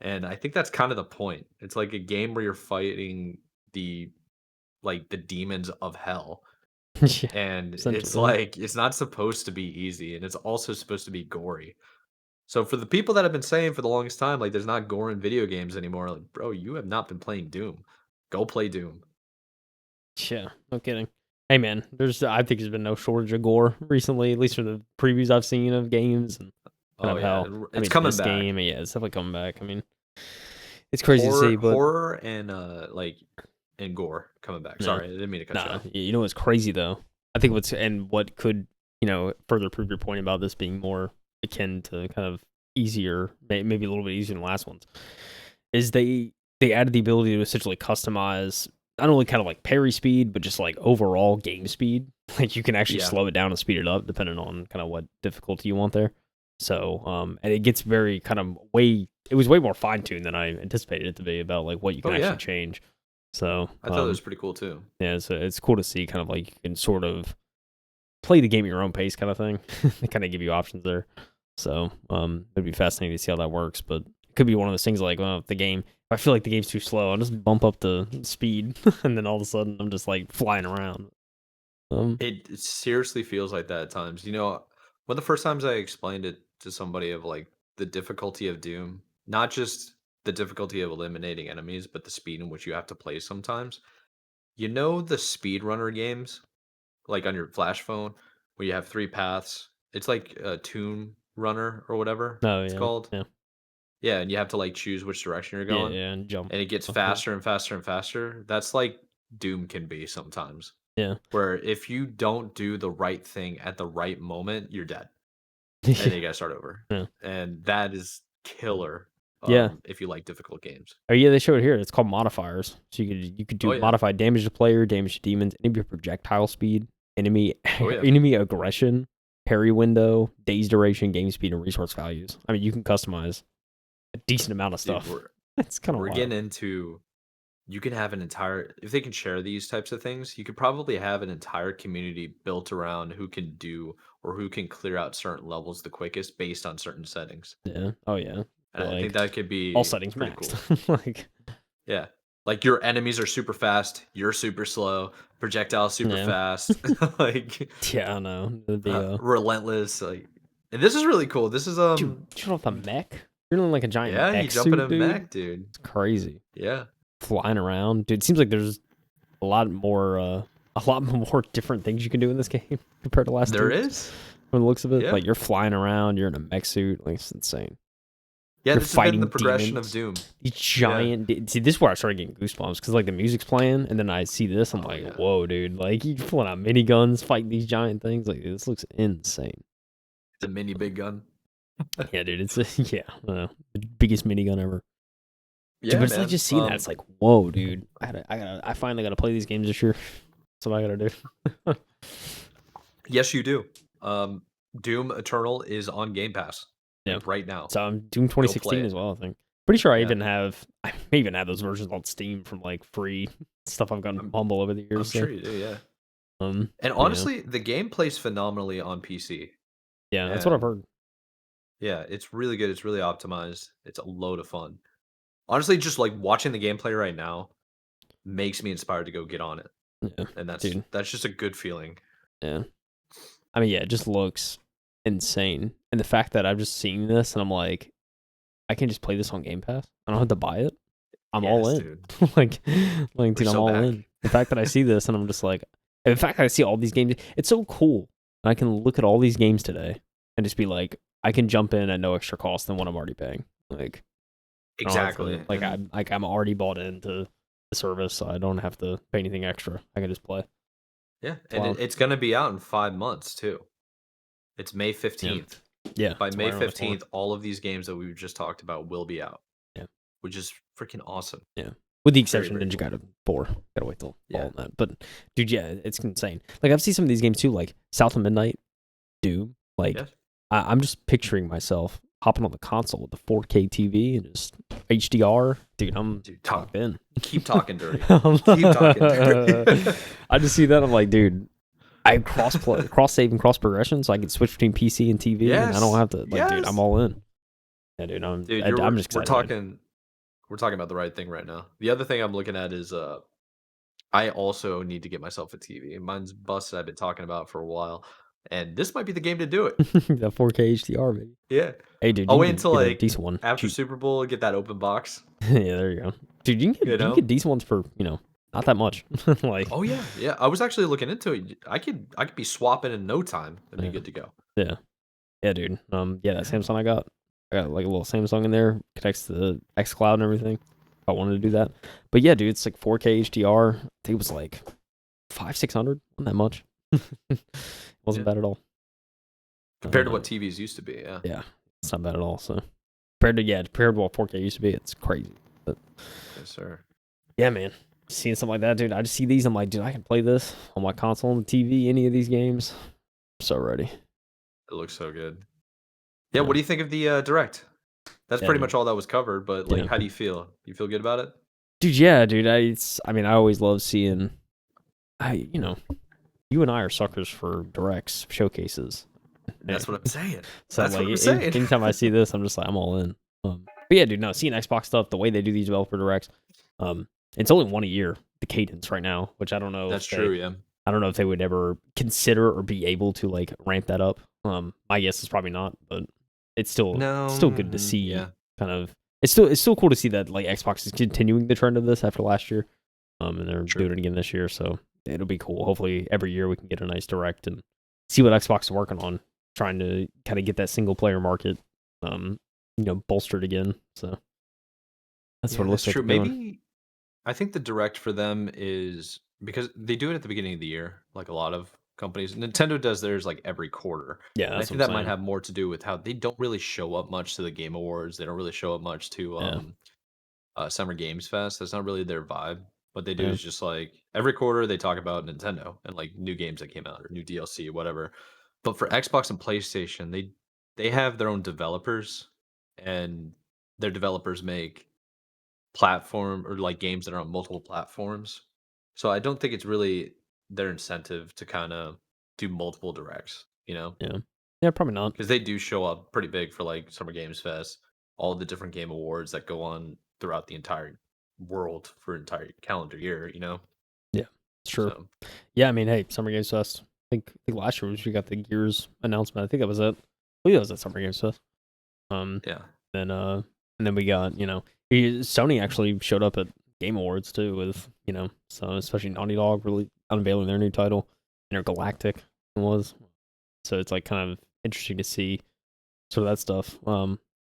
and I think that's kind of the point. It's like a game where you're fighting the the demons of hell, Yeah. and it's Essentially. like it's not supposed to be easy, and it's also supposed to be gory. So for the people that have been saying for the longest time, like there's not gore in video games anymore, like bro, you have not been playing Doom. Go play Doom. Yeah. No kidding. Hey man, I think there's been no shortage of gore recently, at least from the previews I've seen of games and kind Oh of yeah, how I it's mean coming this back. game, yeah, it's definitely coming back. I mean, it's crazy to see, but Horror and and gore coming back. no, Sorry, I didn't mean to cut you nah. off. You know what's crazy though? I think what could further prove your point about this being more akin to kind of easier, maybe a little bit easier than the last ones, is they added the ability to essentially customize not only kind of like parry speed, but just like overall game speed. Like you can actually Yeah. slow it down and speed it up depending on kind of what difficulty you want there. So, and it gets very kind of it was way more fine tuned than I anticipated it to be about like what you Oh can actually yeah. change. So, I thought that was pretty cool too. yeah, it's cool to see kind of like you can sort of play the game at your own pace kind of thing. They kind of give you options there. So, it'd be fascinating to see how that works, but it could be one of those things like, well, if I feel like the game's too slow, I'll just bump up the speed and then all of a sudden I'm just like flying around. It seriously feels like that at times. You know, one of the first times I explained it to somebody of like the difficulty of Doom, not just the difficulty of eliminating enemies, but the speed in which you have to play sometimes. You know the speedrunner games, like on your flash phone, where you have three paths. It's like a Tomb Runner or whatever Oh it's yeah, called. yeah, Yeah, and you have to like choose which direction you're yeah, going, yeah, and jump. and it gets Yeah, faster and faster and faster. That's like Doom can be sometimes. yeah, Where if you don't do the right thing at the right moment, you're dead, and then yeah, you gotta start over, yeah. and that is killer, Yeah. if you like difficult games. Oh yeah, they show it here. It's called modifiers. So you could Oh, do yeah. modified damage to player, damage to demons, enemy projectile speed, enemy Oh, yeah. enemy aggression, parry window, days duration, game speed, and resource values. I mean, you can customize a decent amount of Dude, stuff. It's kind of we're wild. getting into you can have an entire if they can share these types of things, you could probably have an entire community built around who can do or who can clear out certain levels the quickest based on certain settings, Yeah. Oh yeah. and I think Like that could all be settings pretty cool. maxed. Like Yeah. Like, your enemies are super fast, you're super slow, projectile super yeah. fast, like, Yeah, I know. It'd be relentless, like and this is really cool. This is, dude, shoot off the mech. You're in like a giant yeah, you mech jump in a suit, dude. mech, dude. It's crazy. Yeah. Flying around, dude. It seems like there's a lot more different things you can do in this game compared to last There Dooms. is. from the looks of it. Yeah. Like you're flying around, you're in a mech suit, like it's insane. Yeah, You're this has been fighting the progression demons. of Doom. These giant. See, this is where I started getting goosebumps because like the music's playing, and then I see this, I'm Oh, like, yeah. whoa, dude! Like you pulling out miniguns, fighting these giant things. Like this looks insane. It's a mini big gun. Yeah, dude. It's yeah, the biggest minigun ever. Dude, Yeah, but it's like man. just seeing that. It's like, whoa, dude. I finally gotta play these games this year. That's what I gotta do. Yes, you do. Doom Eternal is on Game Pass, Yeah. like right now. So I'm Doom play 2016 it. as well. I think. Pretty sure I Yeah. may even have those versions on Steam from like free stuff I've gotten humble over the years. I'm so. sure you do, yeah. And Yeah. honestly, the game plays phenomenally on PC. Yeah, that's what I've And heard. yeah, it's really good. It's really optimized. It's a load of fun. Honestly, just like watching the gameplay right now makes me inspired to go get on it. Yeah, And dude. that's just a good feeling. Yeah. I mean, yeah, it just looks insane. And the fact that I'm just seeing this and I'm like, I can just play this on Game Pass. I don't have to buy it. I'm all Yes, in. dude. like, dude, I'm so all back. in. The fact that I see this and I'm just like, and the fact that I see all these games, it's so cool. I can look at all these games today and just be like, I can jump in at no extra cost than what I'm already paying. Like, I don't have to- Exactly. like And I'm already bought into the service, so I don't have to pay anything extra. I can just play. yeah, and Wild. it's gonna be out in 5 months too. It's May 15th. Yeah. By it's May right around the corner. 15th, all of these games that we just talked about will be out. Yeah. Which is freaking awesome. Yeah. With the exception of very Ninja cool. Gaiden 4. Gotta wait till Yeah. fall on that. But dude, yeah, it's insane. Like I've seen some of these games too, like South of Midnight, Doom. Like Yes. I'm just picturing myself hopping on the console with the 4K TV and just HDR. Dude, I'm Dude, locked in. keep talking dirty. Keep talking dirty. I just see that. I'm like, dude, I cross save and cross progression, so I can switch between PC and TV, and I don't have to. Like, dude, I'm all in. Yeah, dude, I'm just excited. We're talking about the right thing right now. The other thing I'm looking at is I also need to get myself a TV. Mine's busted. I've been talking about for a while, and this might be the game to do it. That 4K HDR, baby. Yeah. Hey, dude, I'll you wait can until get a like decent one. after Cheap. Super Bowl, get that open box. Yeah, there you go, dude. You can get decent ones for not that much. Like, Oh yeah, yeah. I was actually looking into it. I could be swapping in no time and be good to go. yeah, dude. Yeah, that Samsung I got like a little Samsung in there, connects to the xCloud and everything. If I wanted to do that, but yeah, dude, it's like 4K HDR. I think it was like 500-600, not that much. Wasn't bad at all. Compared to what TVs used to be, yeah. Yeah, it's not bad at all. So compared to what 4K used to be, it's crazy. But Yes, sir. yeah, man, seeing something like that, dude. I just see these. I'm like, dude, I can play this on my console, on the TV, any of these games. I'm so ready. It looks so good. Yeah, what do you think of the direct? That's pretty much all that was covered, but like how do you feel? You feel good about it? Dude, yeah, dude. I mean, I always love seeing you and I are suckers for directs, showcases. That's what I'm saying. So That's like, what I'm saying. anytime I see this, I'm just like, I'm all in. But yeah, dude, no, seeing Xbox stuff, the way they do these developer directs, it's only one a year, the cadence right now, which I don't know. That's true, yeah. I don't know if they would ever consider or be able to like ramp that up. My guess is probably not, but it's still good to see. Yeah. Kind of, it's still cool to see that like Xbox is continuing the trend of this after last year, and they're doing it again this year. So it'll be cool. Hopefully, every year we can get a nice direct and see what Xbox is working on, trying to kind of get that single player market, bolstered again. So that's what it looks like. True. Maybe I think the direct for them is because they do it at the beginning of the year, like a lot of companies. Nintendo does theirs like every quarter. Yeah, and I think that might have more to do with how they don't really show up much to the Game Awards. They don't really show up much to Summer Games Fest. That's not really their vibe. What they do is just like every quarter they talk about Nintendo and like new games that came out or new DLC, whatever. But for Xbox and PlayStation, they have their own developers, and their developers make platform or like games that are on multiple platforms. So I don't think it's really their incentive to kind of do multiple directs, Yeah, probably not. because they do show up pretty big for like Summer Games Fest, all the different game awards that go on throughout the entire world for an entire calendar year, Yeah, sure. So, Yeah, I mean, hey, Summer Games Fest. I think last year we got the Gears announcement. I think that was it. I believe that was at Summer Games Fest. yeah. And then we got Sony actually showed up at Game Awards too with so especially Naughty Dog really unveiling their new title, Intergalactic it was. So it's like kind of interesting to see sort of that stuff.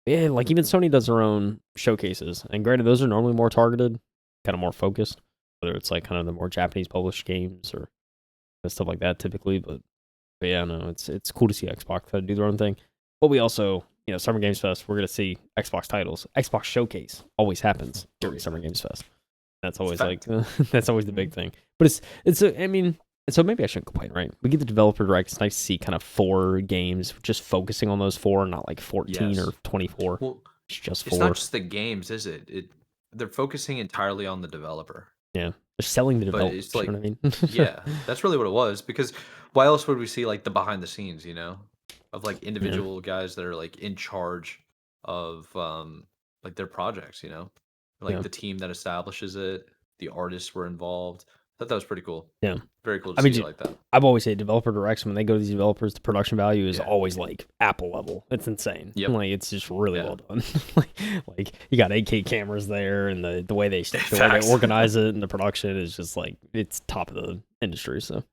Yeah, like even Sony does their own showcases, and granted, those are normally more targeted, kind of more focused, whether it's like kind of the more Japanese published games or stuff like that typically. But yeah, no, it's cool to see Xbox kind of do their own thing. But we also, Summer Games Fest, we're gonna see Xbox titles. Xbox Showcase always happens during Summer Games Fest. That's always that's always the big thing. But I mean, so maybe I shouldn't complain, right? We get the developer direct. It's nice to see kind of 4 games, just focusing on those 4, not like 14 or 24. Well, it's just 4. It's not just the games, is it? They're focusing entirely on the developer. Yeah, they're selling the developer. It's like, you know what I mean? yeah, that's really what it was. Because why else would we see like the behind the scenes, of like individual guys that are like in charge of like their projects, like the team that establishes it, the artists were involved. I thought that was pretty cool. Yeah, very cool to see it like that. I've always said developer directs, when they go to these developers, the production value is always like Apple level. It's insane. Yep. Like it's just really well done. like you got 8K cameras there, and the way they organize it and the production is just like it's top of the industry. So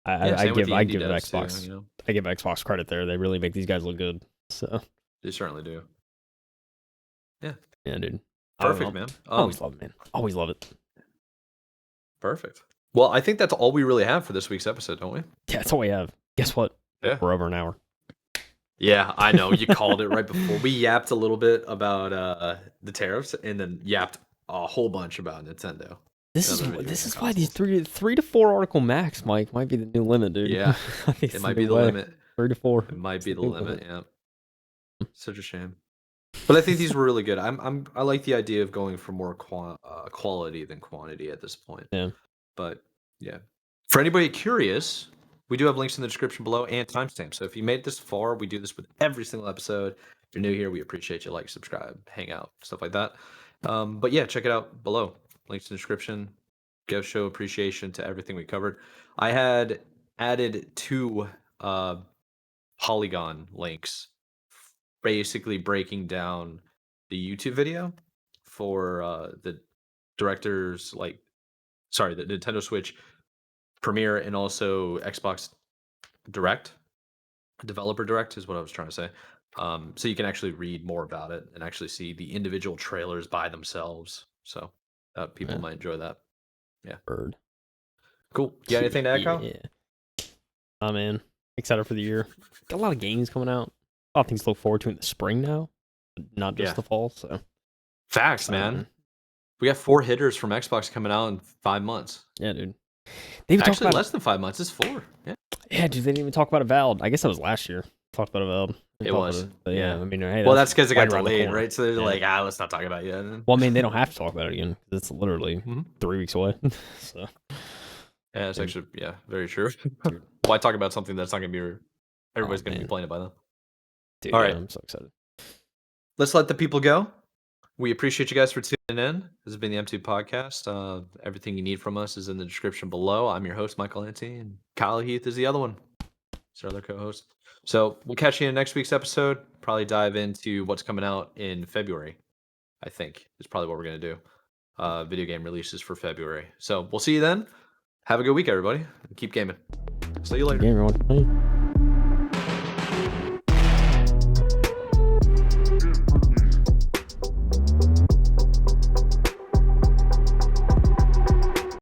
I give Xbox too, I give Xbox credit there. They really make these guys look good. So they certainly do. Yeah, dude. Perfect, man. Always love it, man. Always love it. Perfect. Well, I think that's all we really have for this week's episode, don't we? Yeah, that's all we have. Guess what? Yeah. We're over an hour. Yeah, I know. You called it right before. We yapped a little bit about the tariffs, and then yapped a whole bunch about Nintendo. This is why these 3 to 4 article max, Mike, might be the new limit, dude. Yeah, it might be the limit. 3 to 4. It might be the limit. Yeah. Such a shame. But I think these were really good. I like the idea of going for more quality than quantity at this point. Yeah. But yeah, for anybody curious, we do have links in the description below and timestamps. So if you made it this far, we do this with every single episode. If you're new here, we appreciate you. Like, subscribe, hang out, stuff like that. But yeah, check it out below. Links in the description. Go show appreciation to everything we covered. I had added 2 Polygon links, basically breaking down the YouTube video for the directors, the Nintendo Switch Premiere and also Xbox Direct, Developer Direct is what I was trying to say. So you can actually read more about it and actually see the individual trailers by themselves. So people might enjoy that. Yeah. Bird. Cool. You got anything to add, Kyle? Yeah. Oh, man. Excited for the year. Got a lot of games coming out. A lot of things to look forward to in the spring now, not just the fall. So facts, man. We got 4 hitters from Xbox coming out in 5 months. Yeah, dude. They even actually less than 5 months. It's 4. Yeah. Yeah, dude. They didn't even talk about Avowed. I guess that was last year. Talked about Avowed. It was. Yeah. I mean, hey, well, that's because it got delayed, right? So they're like, let's not talk about it yet. Well, I mean, they don't have to talk about it again because it's literally 3 weeks away. So. Yeah, it's actually very true. Why talk about something that's not going to be? Everybody's going to be playing it by then. Dude, all right, I'm so excited. Let's let the people go. We appreciate you guys for tuning in. This has been the M2 podcast. Everything you need from us is in the description below. I'm your host, MikeWillEatU, and KyleHeath is the other one. He's our other co-host. So we'll catch you in next week's episode. Probably dive into what's coming out in February. I think is probably what we're going to do. Video game releases for February. So we'll see you then. Have a good week, everybody. Keep gaming. See you later. Game, everyone. Bye.